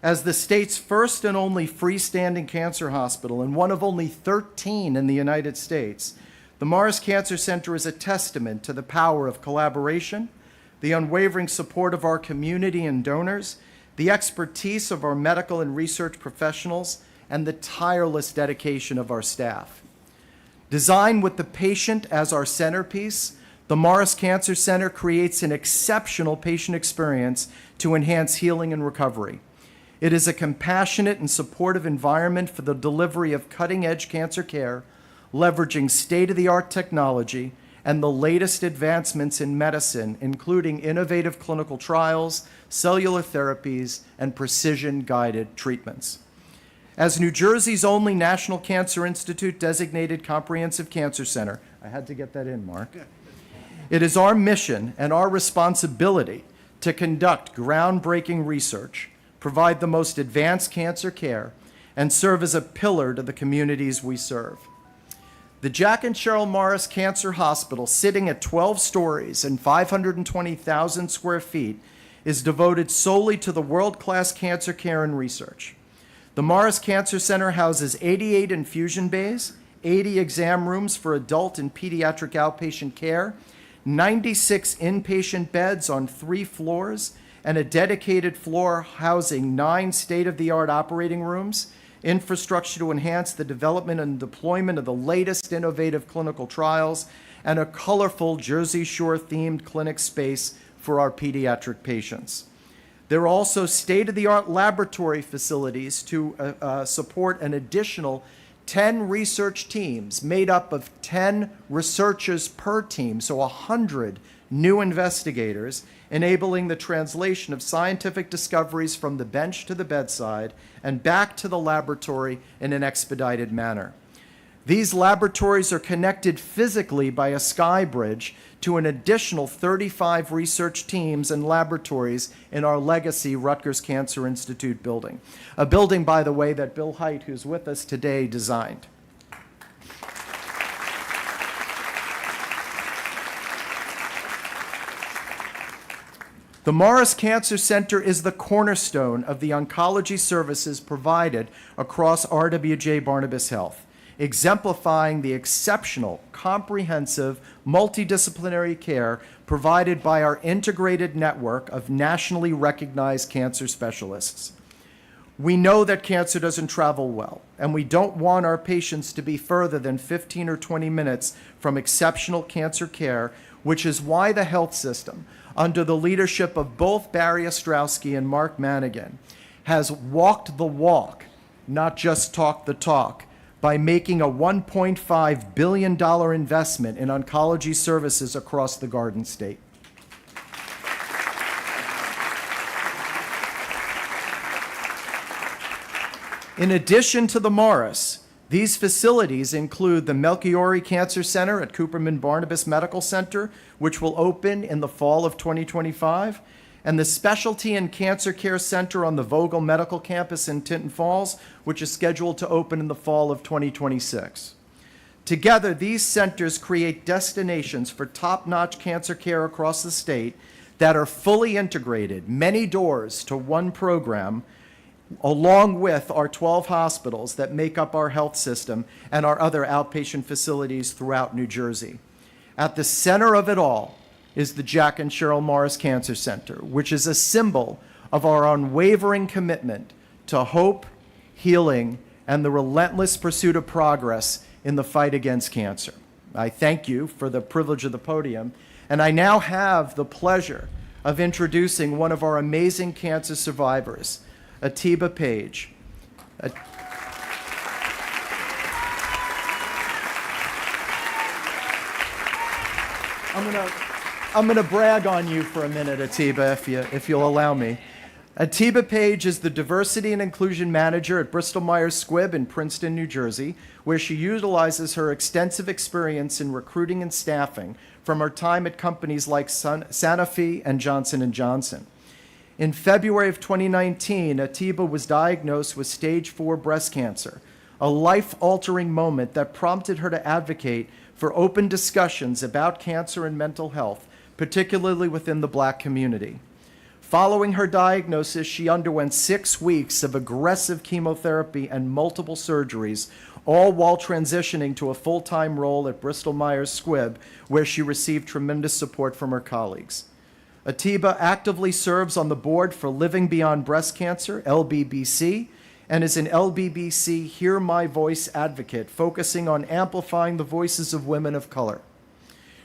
As the state's first and only freestanding cancer hospital, and one of only 13 in the United States, the Morris Cancer Center is a testament to the power of collaboration, the unwavering support of our community and donors, the expertise of our medical and research professionals, and the tireless dedication of our staff. Designed with the patient as our centerpiece, the Morris Cancer Center creates an exceptional patient experience to enhance healing and recovery. It is a compassionate and supportive environment for the delivery of cutting-edge cancer care, leveraging state-of-the-art technology and the latest advancements in medicine, including innovative clinical trials, cellular therapies, and precision-guided treatments. As New Jersey's only National Cancer Institute designated comprehensive cancer center, I had to get that in, Mark, it is our mission and our responsibility to conduct groundbreaking research, provide the most advanced cancer care, and serve as a pillar to the communities we serve. The Jack and Sheryl Morris Cancer Hospital, sitting at 12 stories and 520,000 square feet, is devoted solely to the world-class cancer care and research. The Morris Cancer Center houses 88 infusion bays, 80 exam rooms for adult and pediatric outpatient care, 96 inpatient beds on 3 floors, and a dedicated floor housing 9 state-of-the-art operating rooms, infrastructure to enhance the development and deployment of the latest innovative clinical trials, and a colorful Jersey Shore-themed clinic space for our pediatric patients. There are also state-of-the-art laboratory facilities to support an additional 10 research teams made up of 10 researchers per team, so 100 new investigators, enabling the translation of scientific discoveries from the bench to the bedside and back to the laboratory in an expedited manner. These laboratories are connected physically by a sky bridge to an additional 35 research teams and laboratories in our legacy Rutgers Cancer Institute building, a building, by the way, that Bill Hite, who's with us today, designed. The Morris Cancer Center is the cornerstone of the oncology services provided across RWJBarnabas Health, exemplifying the exceptional, comprehensive, multidisciplinary care provided by our integrated network of nationally recognized cancer specialists. We know that cancer doesn't travel well, and we don't want our patients to be further than 15 or 20 minutes from exceptional cancer care, which is why the health system, under the leadership of both Barry Ostrowski and Mark Manigan, has walked the walk, not just talked the talk, by making a $1.5 billion investment in oncology services across the Garden State. In addition to the Morris, these facilities include the Melchiori Cancer Center at Cooperman-Barnabas Medical Center, which will open in the fall of 2025, and the Specialty and Cancer Care Center on the Vogel Medical Campus in Tinton Falls, which is scheduled to open in the fall of 2026. Together, these centers create destinations for top-notch cancer care across the state that are fully integrated, many doors to one program, along with our 12 hospitals that make up our health system and our other outpatient facilities throughout New Jersey. At the center of it all is the Jack and Sheryl Morris Cancer Center, which is a symbol of our unwavering commitment to hope, healing, and the relentless pursuit of progress in the fight against cancer. I thank you for the privilege of the podium, and I now have the pleasure of introducing one of our amazing cancer survivors, Atiba Page. I'm gonna brag on you for a minute, Atiba, if you'll allow me. Atiba Page is the Diversity and Inclusion Manager at Bristol Myers Squibb in Princeton, New Jersey, where she utilizes her extensive experience in recruiting and staffing from her time at companies like Sanofi and Johnson & Johnson. In February of 2019, Atiba was diagnosed with stage 4 breast cancer, a life-altering moment that prompted her to advocate for open discussions about cancer and mental health, particularly within the Black community. Following her diagnosis, she underwent 6 weeks of aggressive chemotherapy and multiple surgeries, all while transitioning to a full-time role at Bristol Myers Squibb, where she received tremendous support from her colleagues. Atiba actively serves on the board for Living Beyond Breast Cancer, LBBC, and is an LBBC Hear My Voice advocate, focusing on amplifying the voices of women of color.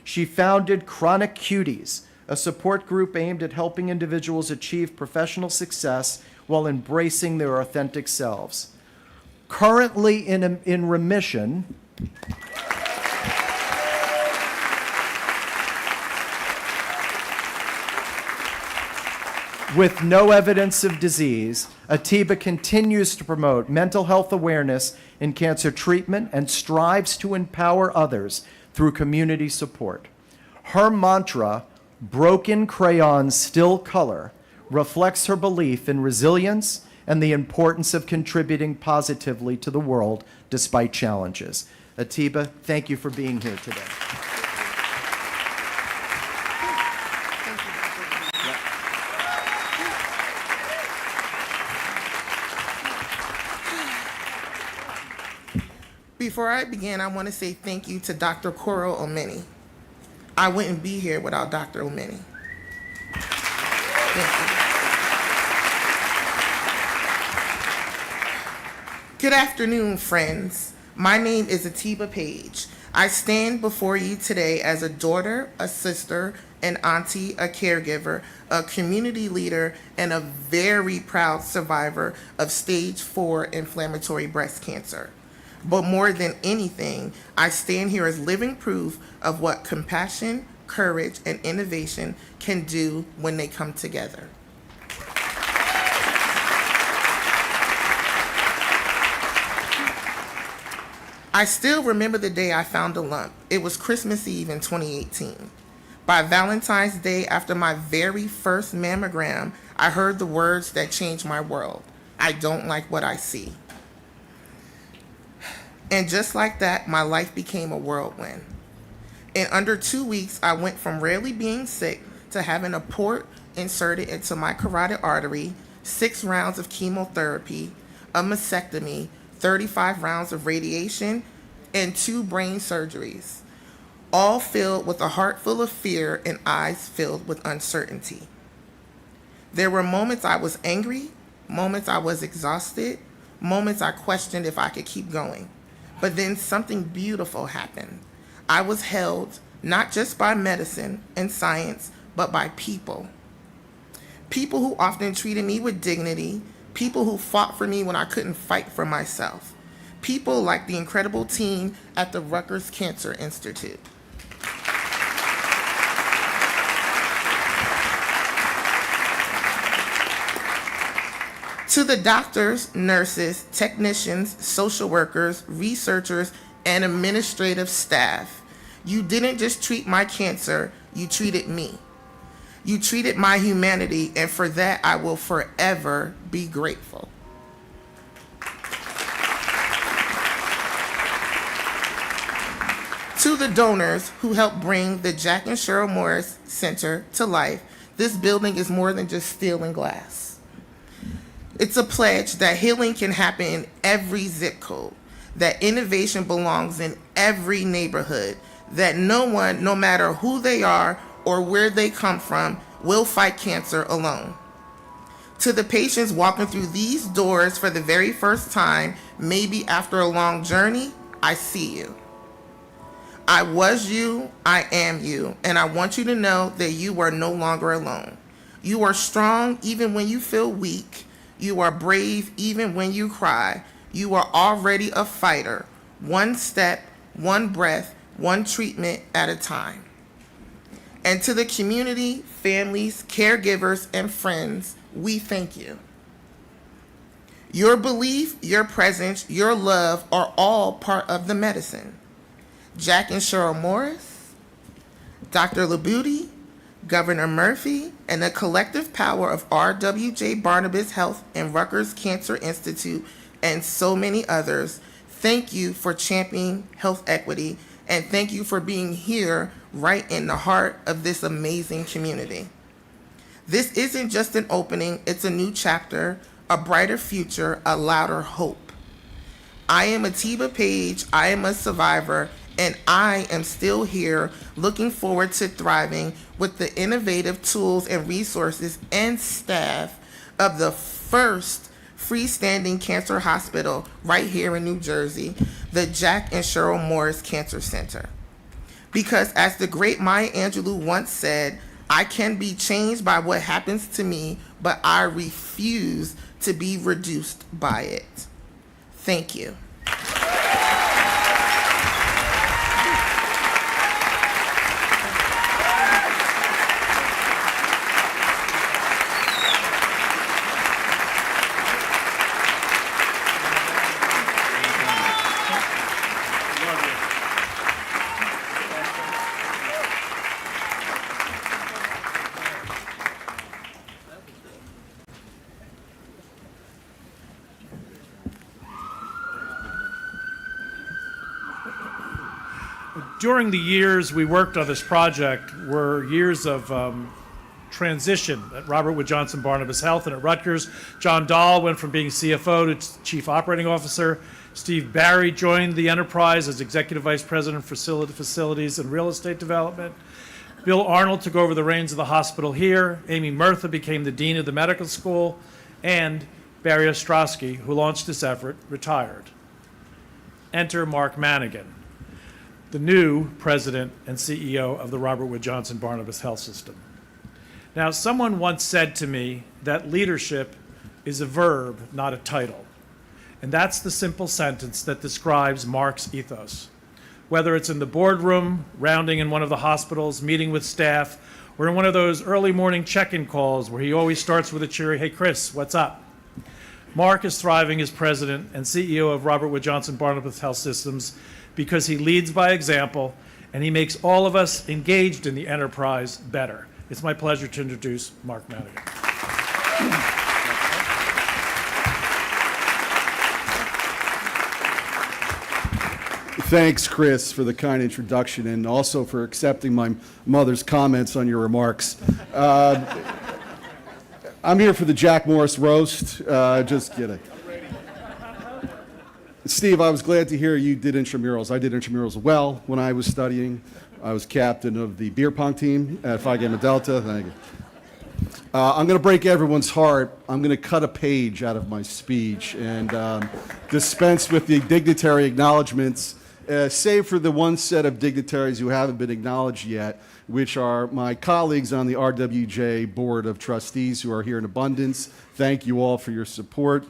She founded Chronic Cuties, a support group aimed at helping individuals achieve professional success while embracing their authentic selves. Currently in remission, with no evidence of disease, Atiba continues to promote mental health awareness in cancer treatment and strives to empower others through community support. Her mantra, "Broken crayons still color," reflects her belief in resilience and the importance of contributing positively to the world despite challenges. Atiba, thank you for being here today. Before I begin, I want to say thank you to Dr. Coral Omeni. I wouldn't be here without Dr. Omeni. Thank you. Good afternoon, friends. My name is Atiba Page. I stand before you today as a daughter, a sister, an auntie, a caregiver, a community leader, and a very proud survivor of stage 4 inflammatory breast cancer. But more than anything, I stand here as living proof of what compassion, courage, and innovation can do when they come together. I still remember the day I found a lump. It was Christmas Eve in 2018. By Valentine's Day, after my very first mammogram, I heard the words that changed my world. I don't like what I see. And just like that, my life became a whirlwind. In under 2 weeks, I went from rarely being sick to having a port inserted into my carotid artery, 6 rounds of chemotherapy, a mastectomy, 35 rounds of radiation, and 2 brain surgeries, all filled with a heart full of fear and eyes filled with uncertainty. There were moments I was angry, moments I was exhausted, moments I questioned if I could keep going. But then something beautiful happened. I was held not just by medicine and science, but by people. People who often treated me with dignity, people who fought for me when I couldn't fight for myself. People like the incredible team at the Rutgers Cancer Institute. To the doctors, nurses, technicians, social workers, researchers, and administrative staff, you didn't just treat my cancer, you treated me. You treated my humanity, and for that I will forever be grateful. To the donors who helped bring the Jack and Sheryl Morris Center to life, this building is more than just steel and glass. It's a pledge that healing can happen in every zip code, that innovation belongs in every neighborhood, that no one, no matter who they are or where they come from, will fight cancer alone. To the patients walking through these doors for the very first time, maybe after a long journey, I see you. I was you, I am you, and I want you to know that you are no longer alone. You are strong even when you feel weak. You are brave even when you cry. You are already a fighter, one step, one breath, one treatment at a time. And to the community, families, caregivers, and friends, we thank you. Your belief, your presence, your love are all part of the medicine. Jack and Sheryl Morris, Dr. Labuti, Governor Murphy, and the collective power of RWJBarnabas Health and Rutgers Cancer Institute, and so many others, thank you for championing health equity, and thank you for being here right in the heart of this amazing community. This isn't just an opening, it's a new chapter, a brighter future, a louder hope. I am Atiba Page, I am a survivor, and I am still here looking forward to thriving with the innovative tools and resources and staff of the first freestanding cancer hospital right here in New Jersey, the Jack and Sheryl Morris Cancer Center. Because as the great Maya Angelou once said, I can be changed by what happens to me, but I refuse to be reduced by it. Thank you. During the years we worked on this project were years of transition at Robert Wood Johnson Barnabas Health and at Rutgers. John Dahl went from being CFO to Chief Operating Officer. Steve Barry joined the enterprise as Executive Vice President for Facilities and Real Estate Development. Bill Arnold took over the reins of the hospital here. Amy Murtha became the Dean of the Medical School. And Barry Ostrowski, who launched this effort, retired. Enter Mark Manigan, the new president and CEO of the Robert Wood Johnson Barnabas Health System. Now, someone once said to me that leadership is a verb, not a title. And that's the simple sentence that describes Mark's ethos. Whether it's in the boardroom, rounding in one of the hospitals, meeting with staff, or in one of those early morning check-in calls where he always starts with a cheery, "Hey, Chris, what's up?" Mark is thriving as president and CEO of Robert Wood Johnson Barnabas Health Systems because he leads by example and he makes all of us engaged in the enterprise better. It's my pleasure to introduce Mark Manigan. Thanks, Chris, for the kind introduction and also for accepting my mother's comments on your remarks. I'm here for the Jack Morris roast. Just kidding. Steve, I was glad to hear you did intramurals. I did intramurals well when I was studying. I was captain of the beer pong team at Phi Gamma Delta. Thank you. I'm going to break everyone's heart. I'm going to cut a page out of my speech and dispense with the dignitary acknowledgments, save for the one set of dignitaries who haven't been acknowledged yet, which are my colleagues on the RWJ Board of Trustees who are here in abundance. Thank you all for your support.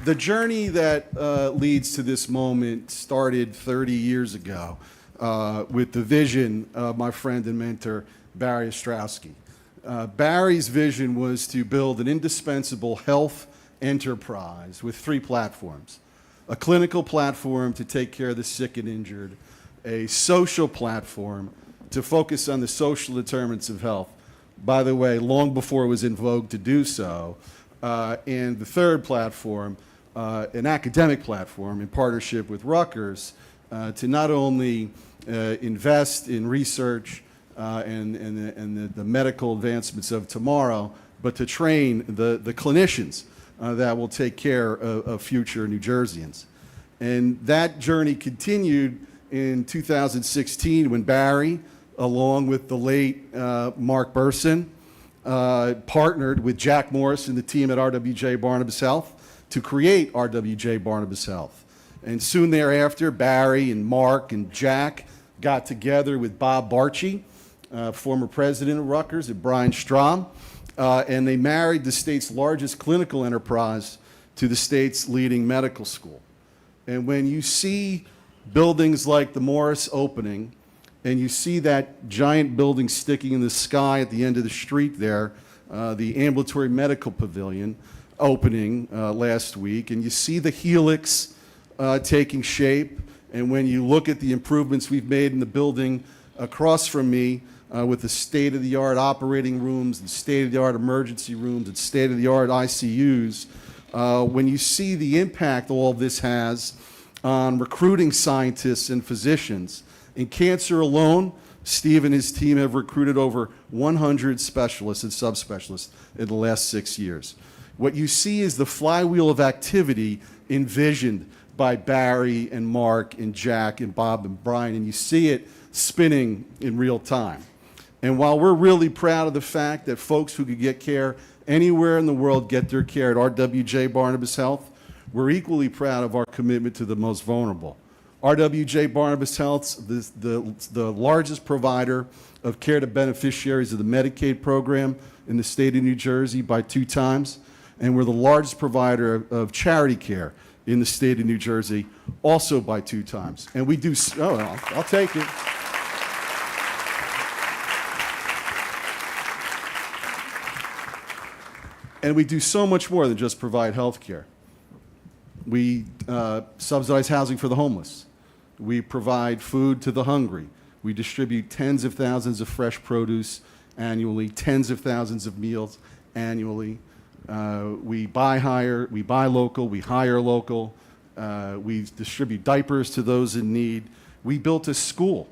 The journey that leads to this moment started 30 years ago with the vision of my friend and mentor, Barry Ostrowski. Barry's vision was to build an indispensable health enterprise with 3 platforms: a clinical platform to take care of the sick and injured, a social platform to focus on the social determinants of health, by the way, long before it was in vogue to do so, and the third platform, an academic platform in partnership with Rutgers, to not only invest in research, and the medical advancements of tomorrow, but to train the clinicians that will take care of future New Jerseyans. And that journey continued in 2016 when Barry, along with the late Mark Burson, partnered with Jack Morris and the team at RWJBarnabas Health to create RWJBarnabas Health. And soon thereafter, Barry and Mark and Jack got together with Bob Barchi, former president of Rutgers, and Brian Strom, and they married the state's largest clinical enterprise to the state's leading medical school. And when you see buildings like the Morris opening, and you see that giant building sticking in the sky at the end of the street there, the ambulatory medical pavilion opening last week, and you see the helix taking shape, and when you look at the improvements we've made in the building across from me with the state-of-the-art operating rooms and state-of-the-art emergency rooms and state-of-the-art ICUs, when you see the impact all of this has on recruiting scientists and physicians. In cancer alone, Steve and his team have recruited over 100 specialists and subspecialists in the last 6 years. What you see is the flywheel of activity envisioned by Barry and Mark and Jack and Bob and Brian, and you see it spinning in real time. And while we're really proud of the fact that folks who could get care anywhere in the world get their care at RWJBarnabas Health, we're equally proud of our commitment to the most vulnerable. RWJBarnabas Health's the largest provider of care to beneficiaries of the Medicaid program in the state of New Jersey by 2 times, and we're the largest provider of charity care in the state of New Jersey also by 2 times. And we do, I'll take it. And we do so much more than just provide health care. We subsidize housing for the homeless. We provide food to the hungry. We distribute tens of thousands of fresh produce annually, tens of thousands of meals annually. We buy local, we hire local. We distribute diapers to those in need. We built a school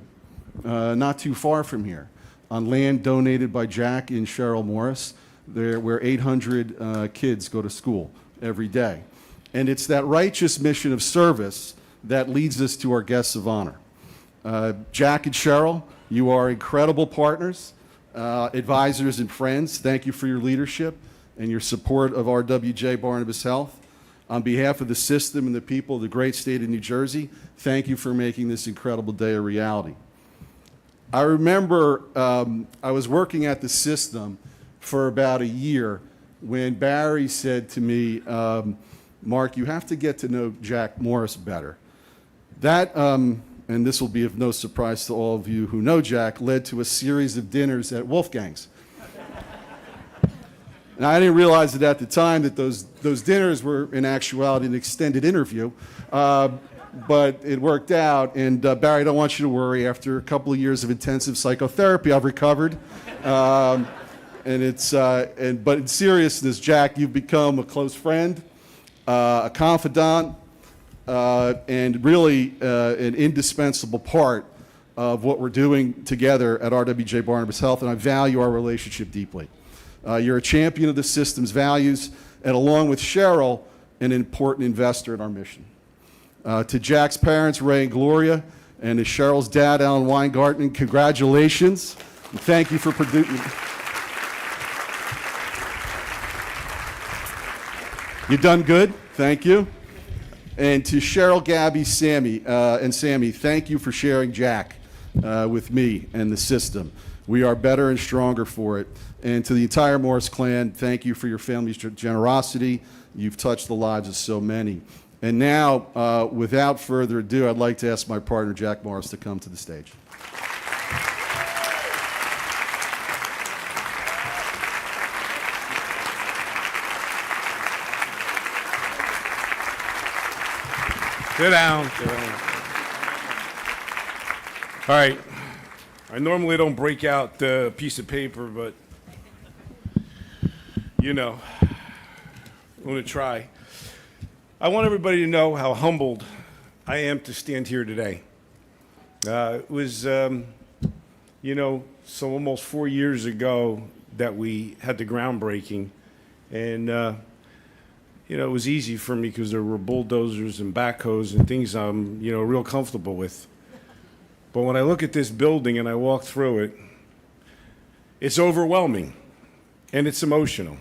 not too far from here on land donated by Jack and Sheryl Morris, where 800 kids go to school every day. And it's that righteous mission of service that leads us to our guests of honor. Jack and Sheryl, you are incredible partners, advisors and friends. Thank you for your leadership and your support of RWJBarnabas Health. On behalf of the system and the people of the great state of New Jersey, thank you for making this incredible day a reality. I remember I was working at the system for about a year when Barry said to me, Mark, you have to get to know Jack Morris better. That, and this will be of no surprise to all of you who know Jack, led to a series of dinners at Wolfgang's. And I didn't realize it at the time that those dinners were in actuality an extended interview, but it worked out. And Barry, I don't want you to worry. After a couple of years of intensive psychotherapy, I've recovered. But in seriousness, Jack, you've become a close friend, a confidant, and really an indispensable part of what we're doing together at RWJBarnabas Health, and I value our relationship deeply. You're a champion of the system's values, and along with Sheryl, an important investor in our mission. To Jack's parents, Ray and Gloria, and to Sheryl's dad, Alan Weingarten, congratulations, and thank you for producing. You've done good, thank you. And to Sheryl, Gabby, Sammy, thank you for sharing Jack with me and the system. We are better and stronger for it. And to the entire Morris clan, thank you for your family's generosity. You've touched the lives of so many. And now, without further ado, I'd like to ask my partner, Jack Morris, to come to the stage. Sit down. Sit down. All right. I normally don't break out the piece of paper, but you know, I'm going to try. I want everybody to know how humbled I am to stand here today. It was so almost 4 years ago that we had the groundbreaking, and it was easy for me because there were bulldozers and backhoes and things I'm real comfortable with. But when I look at this building and I walk through it, it's overwhelming and it's emotional.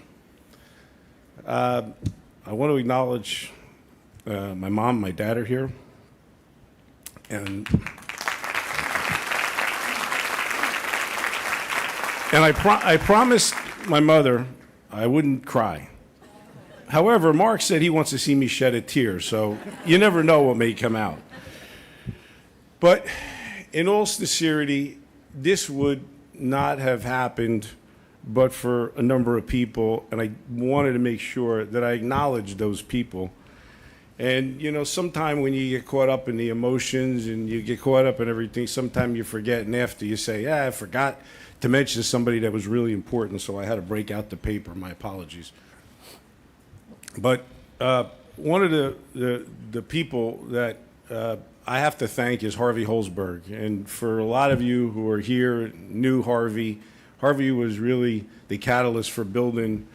I want to acknowledge my mom, my dad are here, and I promised my mother I wouldn't cry. However, Mark said he wants to see me shed a tear, so you never know what may come out. But in all sincerity, this would not have happened but for a number of people, and I wanted to make sure that I acknowledged those people. And, sometimes when you get caught up in the emotions and you get caught up in everything, sometimes you forget, and after you say, I forgot to mention somebody that was really important, so I had to break out the paper. My apologies. But one of the people that I have to thank is Harvey Holzberg. And for a lot of you who are here, knew Harvey was really the catalyst for building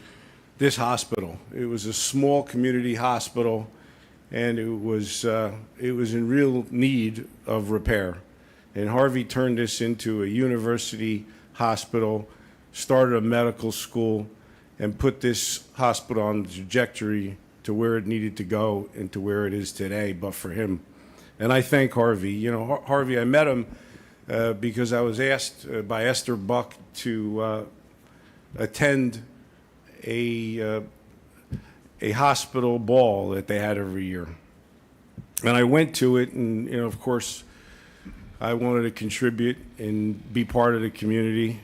this hospital. It was a small community hospital, and it was in real need of repair. And Harvey turned this into a university hospital, started a medical school, and put this hospital on the trajectory to where it needed to go and to where it is today, but for him. And I thank Harvey. Harvey, I met him because I was asked by Esther Buck to attend a hospital ball that they had every year. And I went to it, and of course, I wanted to contribute and be part of the community.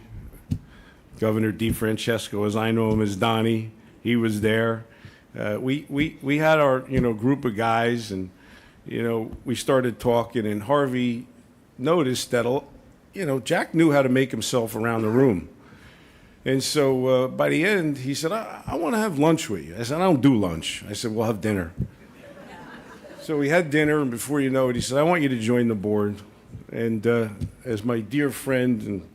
Governor DeFrancesco, as I know him as Donnie, he was there. We had our group of guys, and we started talking, and Harvey noticed that Jack knew how to make himself around the room. And so by the end, he said, I want to have lunch with you. I said, I don't do lunch. I said, we'll have dinner. So we had dinner, and before you know it, he said, I want you to join the board. And as my dear friend and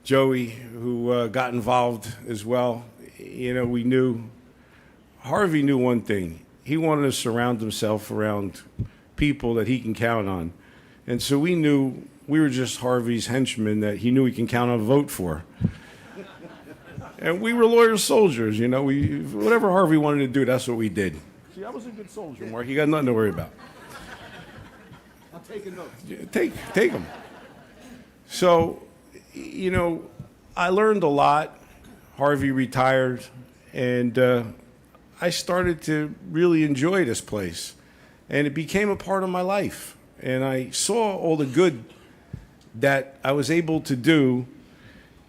Joey, who got involved as well, we knew, Harvey knew one thing. He wanted to surround himself around people that he can count on. And so we knew we were just Harvey's henchmen that he knew he can count on a vote for. And we were loyal soldiers, whatever Harvey wanted to do, that's what we did. See, I was a good soldier, Mark. You got nothing to worry about. I'm taking notes. Take them. So, I learned a lot. Harvey retired, and I started to really enjoy this place. And it became a part of my life. And I saw all the good that I was able to do.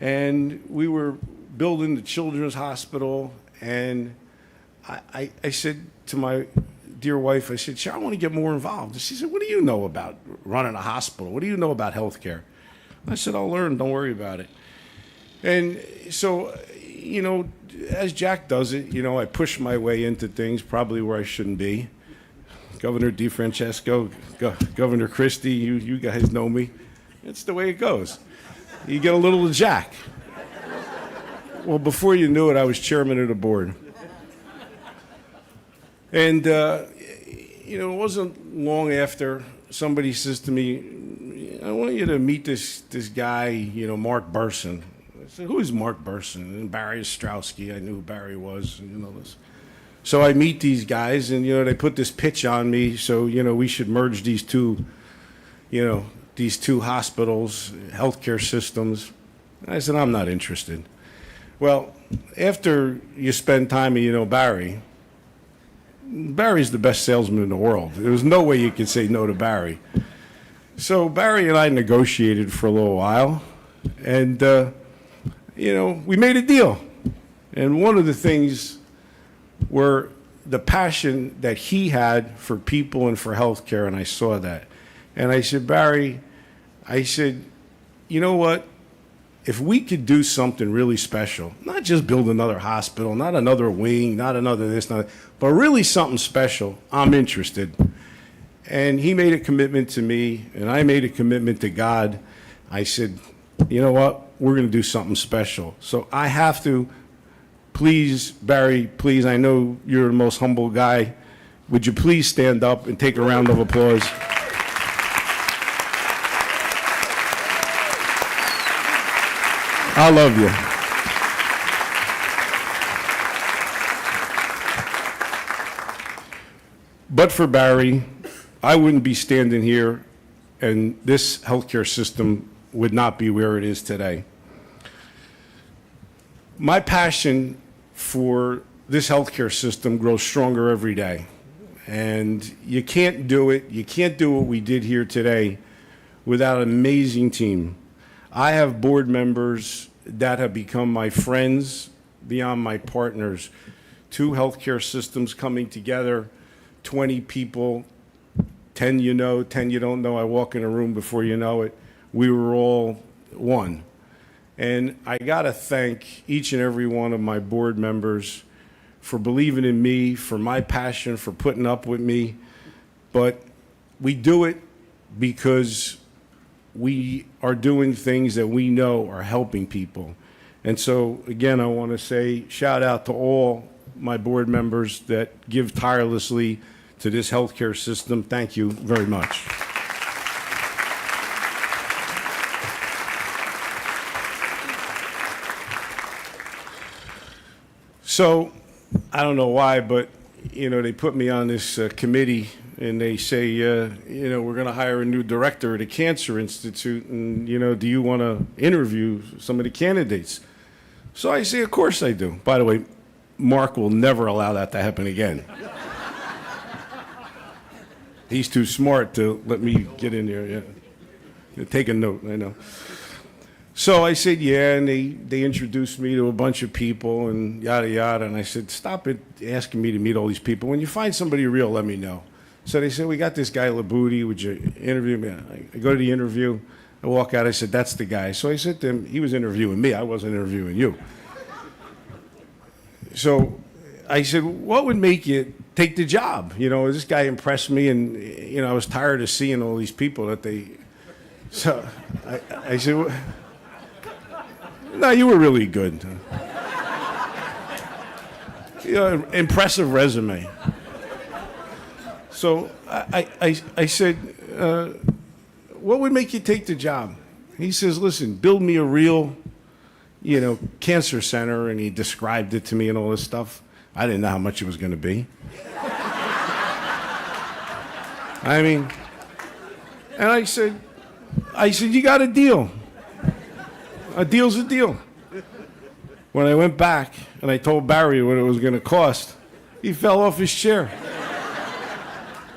And we were building the children's hospital, and I said to my dear wife, I said, Sheryl, I want to get more involved. And she said, what do you know about running a hospital? What do you know about healthcare? I said, I'll learn, don't worry about it. And so, as Jack does it, I push my way into things probably where I shouldn't be. Governor DeFrancesco, Governor Christie, you guys know me. It's the way it goes. You get a little of Jack. Well, before you knew it, I was chairman of the board. And, it wasn't long after somebody says to me, I want you to meet this guy, Mark Burson. I said, who is Mark Burson? And Barry Ostrowski, I knew who Barry was, this. So I meet these guys, and, they put this pitch on me, so, we should merge these two hospitals, healthcare systems. And I said, I'm not interested. Well, after you spend time with, Barry's the best salesman in the world. There was no way you could say no to Barry. So Barry and I negotiated for a little while, and, we made a deal. And one of the things were the passion that he had for people and for healthcare, and I saw that. And I said, Barry, you know what? If we could do something really special, not just build another hospital, not another wing, not another this, not, but really something special, I'm interested. And he made a commitment to me, and I made a commitment to God. I said, you know what? We're going to do something special. So I have to, please, Barry, please, I know you're the most humble guy. Would you please stand up and take a round of applause? I love you. But for Barry, I wouldn't be standing here, and this healthcare system would not be where it is today. My passion for this healthcare system grows stronger every day. And you can't do it, you can't do what we did here today without an amazing team. I have board members that have become my friends beyond my partners. 2 healthcare systems coming together, 20 people, 10 you know, 10 you don't know. I walk in a room before you know it. We were all one. And I got to thank each and every one of my board members for believing in me, for my passion, for putting up with me. But we do it because we are doing things that we know are helping people. And so, again, I want to say shout out to all my board members that give tirelessly to this healthcare system. Thank you very much. So, I don't know why, but, you know, they put me on this committee and they say, you know, we're going to hire a new director at the Cancer Institute, and, you know, do you want to interview some of the candidates? So I say, of course I do. By the way, Mark will never allow that to happen again. He's too smart to let me get in there. Yeah. Take a note, I know. So I said, yeah, and they introduced me to a bunch of people and yada, yada. And I said, stop it asking me to meet all these people. When you find somebody real, let me know. So they said, we got this guy, Labudi, would you interview me? I go to the interview. I walk out, I said, that's the guy. So I said to him, he was interviewing me. I wasn't interviewing you. So I said, what would make you take the job? You know, this guy impressed me, and, you know, I was tired of seeing all these people that they... So I said, well, no, you were really good. You know, impressive resume. So I said, what would make you take the job? He says, listen, build me a real, you know, cancer center, and he described it to me and all this stuff. I didn't know how much it was going to be. I mean, and I said, you got a deal. A deal's a deal. When I went back and I told Barry what it was going to cost, he fell off his chair.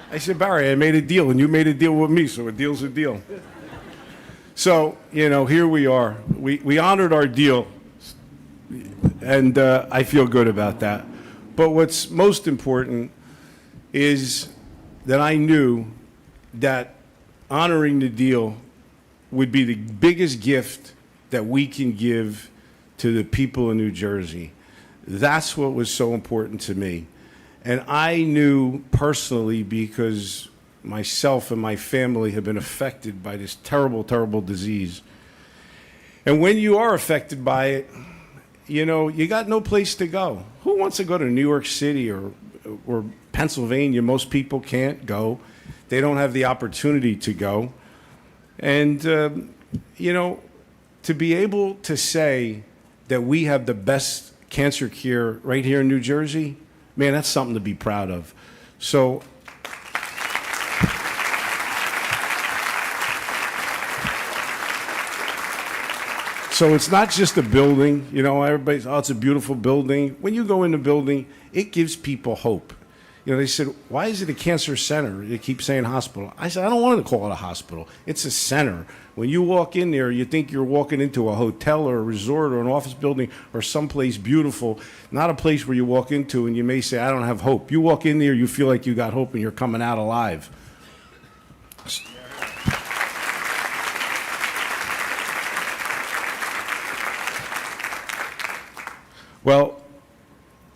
I said, Barry, I made a deal, and you made a deal with me, so a deal's a deal. So, you know, here we are. We honored our deal, and I feel good about that. But what's most important is that I knew that honoring the deal would be the biggest gift that we can give to the people in New Jersey. That's what was so important to me. And I knew personally, because myself and my family have been affected by this terrible, terrible disease. And when you are affected by it, you know, you got no place to go. Who wants to go to New York City or Pennsylvania? Most people can't go. They don't have the opportunity to go. And, you know, to be able to say that we have the best cancer care right here in New Jersey, man, that's something to be proud of. So it's not just a building. You know, everybody's, oh, it's a beautiful building. When you go in the building, it gives people hope. You know, they said, why is it a cancer center? They keep saying hospital. I said, I don't want to call it a hospital. It's a center. When you walk in there, you think you're walking into a hotel or a resort or an office building or someplace beautiful, not a place where you walk into and you may say, I don't have hope. You walk in there, you feel like you got hope and you're coming out alive. Well,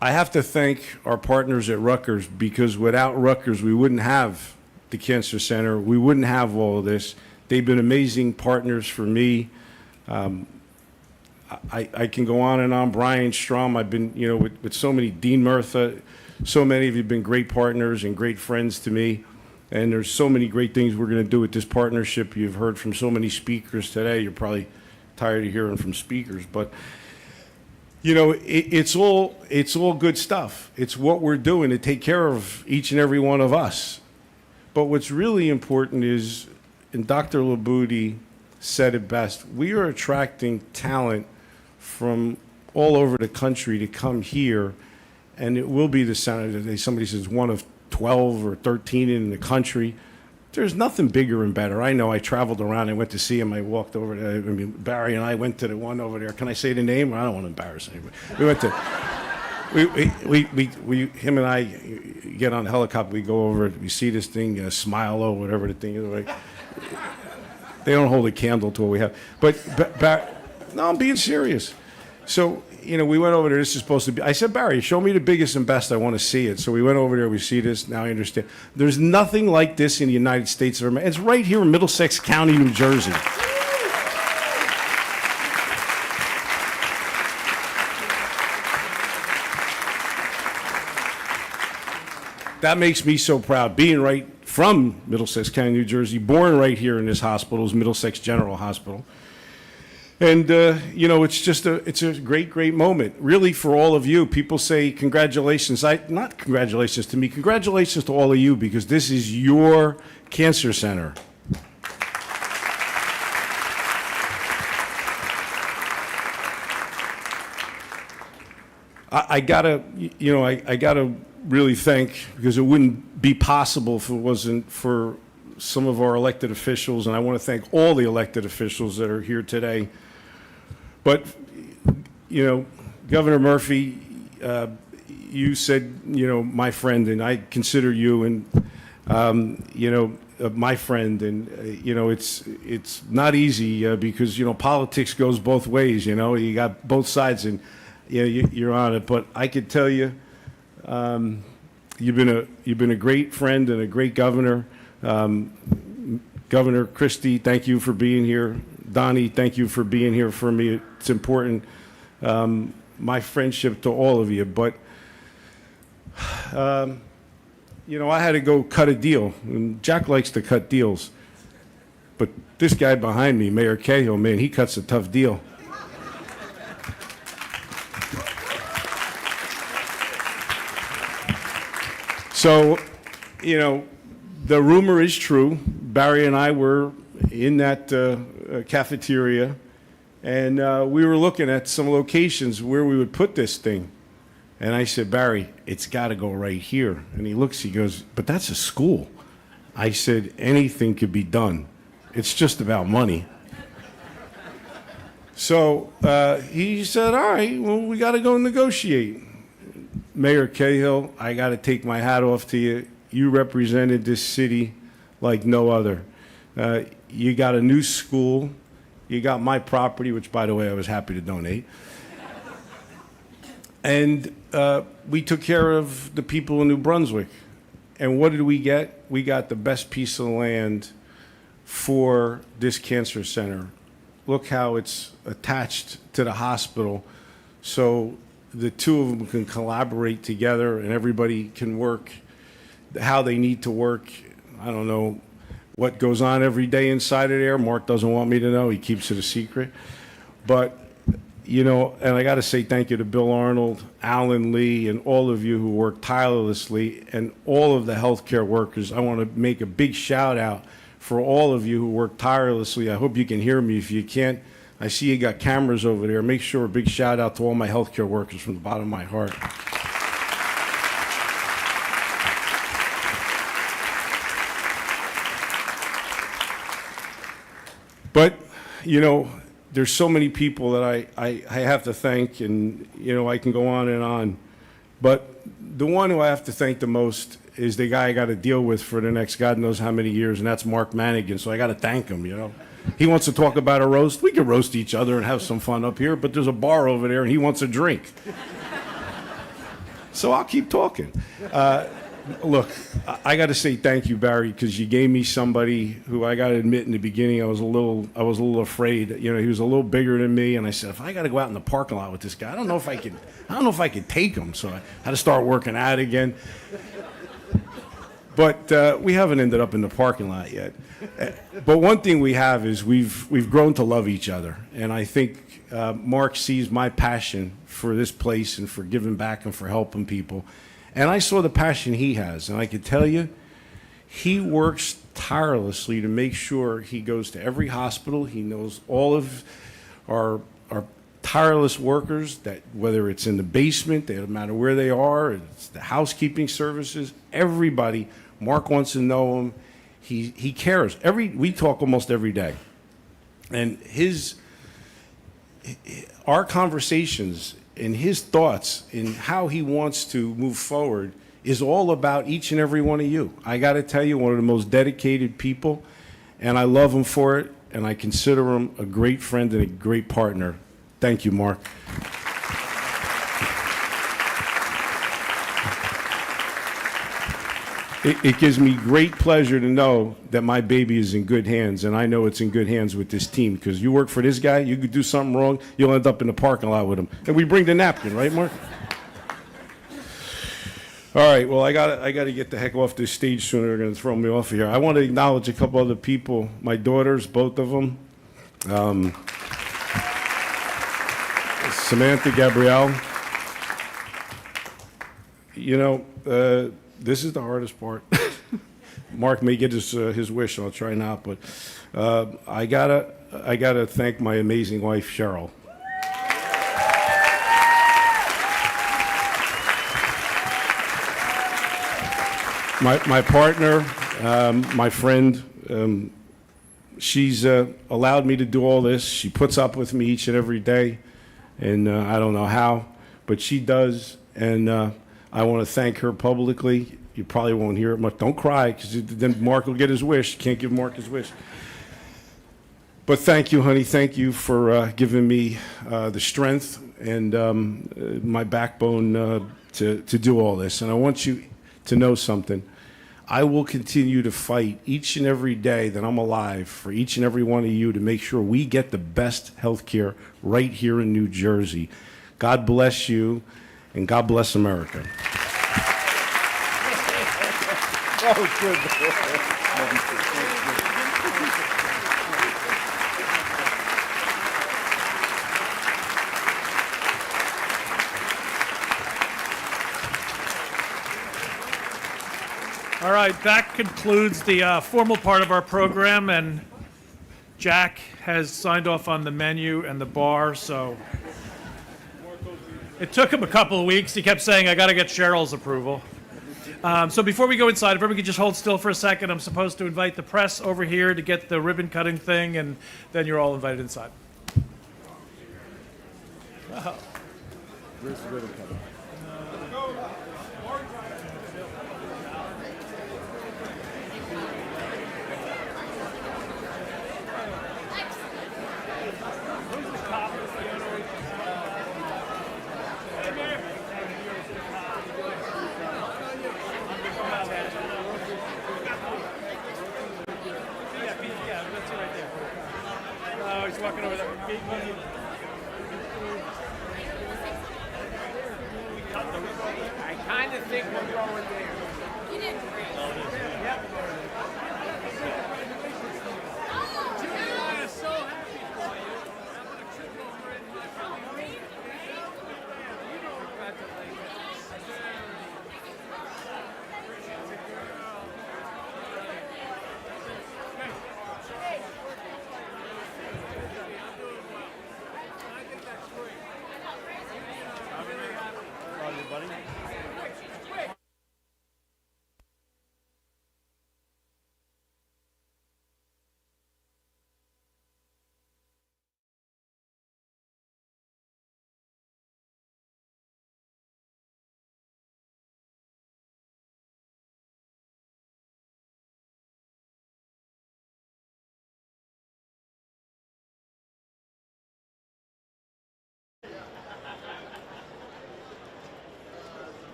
I have to thank our partners at Rutgers, because without Rutgers, we wouldn't have the Cancer Center. We wouldn't have all of this. They've been amazing partners for me. I can go on and on. Brian Strom, I've been, with so many, Dean Murtha, so many of you have been great partners and great friends to me. And there's so many great things we're going to do with this partnership. You've heard from so many speakers today. You're probably tired of hearing from speakers, but it's all good stuff. It's what we're doing to take care of each and every one of us. But what's really important is, and Dr. Labudi said it best, we are attracting talent from all over the country to come here, and it will be the center. Somebody says one of 12 or 13 in the country. There's nothing bigger and better. I know. I traveled around. I went to see him. I walked over to, Barry and I went to the one over there. Can I say the name? I don't want to embarrass anybody. We went to, him and I get on a helicopter. We go over, we see this thing, Smilo, whatever the thing is. Like, they don't hold a candle to what we have. But no, I'm being serious. So, we went over there. This is supposed to be, I said, Barry, show me the biggest and best. I want to see it. So we went over there. We see this. Now I understand. There's nothing like this in the United States of America. It's right here in Middlesex County, New Jersey. That makes me so proud, being right from Middlesex County, New Jersey, born right here in this hospital, is Middlesex General Hospital. And, it's a great, great moment, really, for all of you. People say congratulations. Not congratulations to me, congratulations to all of you, because this is your cancer center. I gotta really thank, because it wouldn't be possible if it wasn't for some of our elected officials, and I want to thank all the elected officials that are here today. But, Governor Murphy, you said, my friend, and I consider you, and, my friend, and, it's not easy because, politics goes both ways, you got both sides, and, you're on it. But I could tell you, you've been a great friend and a great governor. Governor Christie, thank you for being here. Donnie, thank you for being here for me. It's important. My friendship to all of you. But, I had to go cut a deal. And Jack likes to cut deals. But this guy behind me, Mayor Cahill, man, he cuts a tough deal. So, the rumor is true. Barry and I were in that cafeteria, and we were looking at some locations where we would put this thing. And I said, Barry, it's got to go right here. And he looks, he goes, but that's a school. I said, anything could be done. It's just about money. So he said, all right, well, we got to go negotiate. Mayor Cahill, I got to take my hat off to you. You represented this city like no other. You got a new school. You got my property, which, by the way, I was happy to donate. And we took care of the people in New Brunswick. And what did we get? We got the best piece of land for this cancer center. Look how it's attached to the hospital. So the two of them can collaborate together and everybody can work how they need to work. I don't know what goes on every day inside of there. Mark doesn't want me to know. He keeps it a secret. But, and I got to say thank you to Bill Arnold, Alan Lee, and all of you who work tirelessly, and all of the healthcare workers. I want to make a big shout out for all of you who work tirelessly. I hope you can hear me. If you can't, I see you got cameras over there. Make sure a big shout out to all my healthcare workers from the bottom of my heart. But, there's so many people that I have to thank, and, I can go on and on. But the one who I have to thank the most is the guy I got to deal with for the next God knows how many years, and that's Mark Manigan. So I got to thank him, He wants to talk about a roast. We can roast each other and have some fun up here, but there's a bar over there, and he wants a drink. So I'll keep talking. Look, I got to say thank you, Barry, because you gave me somebody who I got to admit in the beginning I was a little afraid. You know, he was a little bigger than me, and I said, if I got to go out in the parking lot with this guy, I don't know if I could take him. So I had to start working out again. But we haven't ended up in the parking lot yet. But one thing we have is we've grown to love each other, and I think Mark sees my passion for this place and for giving back and for helping people. And I saw the passion he has, and I can tell you, he works tirelessly to make sure he goes to every hospital. He knows all of our tireless workers, that whether it's in the basement, they don't matter where they are, it's the housekeeping services, everybody. Mark wants to know him. He cares. We talk almost every day. And our conversations and his thoughts and how he wants to move forward is all about each and every one of you. I got to tell you, one of the most dedicated people, and I love him for it, and I consider him a great friend and a great partner. Thank you, Mark. It gives me great pleasure to know that my baby is in good hands, and I know it's in good hands with this team, because you work for this guy, you could do something wrong, you'll end up in the parking lot with him. And we bring the napkin, right, Mark? All right, well, I gotta get the heck off this stage soon. They're going to throw me off of here. I want to acknowledge a couple other people, my daughters, both of them. Samantha, Gabrielle. You know, this is the hardest part. Mark may get his wish, I'll try not, but I gotta thank my amazing wife, Sheryl. My partner, my friend, she's allowed me to do all this. She puts up with me each and every day, and I don't know how, but she does, and I want to thank her publicly. You probably won't hear it much. Don't cry, because then Mark will get his wish. You can't give Mark his wish. But thank you, honey. Thank you for giving me the strength and my backbone to do all this. And I want you to know something. I will continue to fight each and every day that I'm alive for each and every one of you to make sure we get the best health care right here in New Jersey. God bless you, and God bless America. All right, that concludes the formal part of our program, and Jack has signed off on the menu and the bar, so it took him a couple of weeks. He kept saying, I got to get Sheryl's approval. So before we go inside, if everybody could just hold still for a second, I'm supposed to invite the press over here to get the ribbon cutting thing, and then you're all invited inside. Wow. Where's the ribbon cutting? Walking over there. I kind of think we're going there. You did great. Yep. I'm so happy for you. I'm going to trip over it.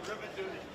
ribbon duty.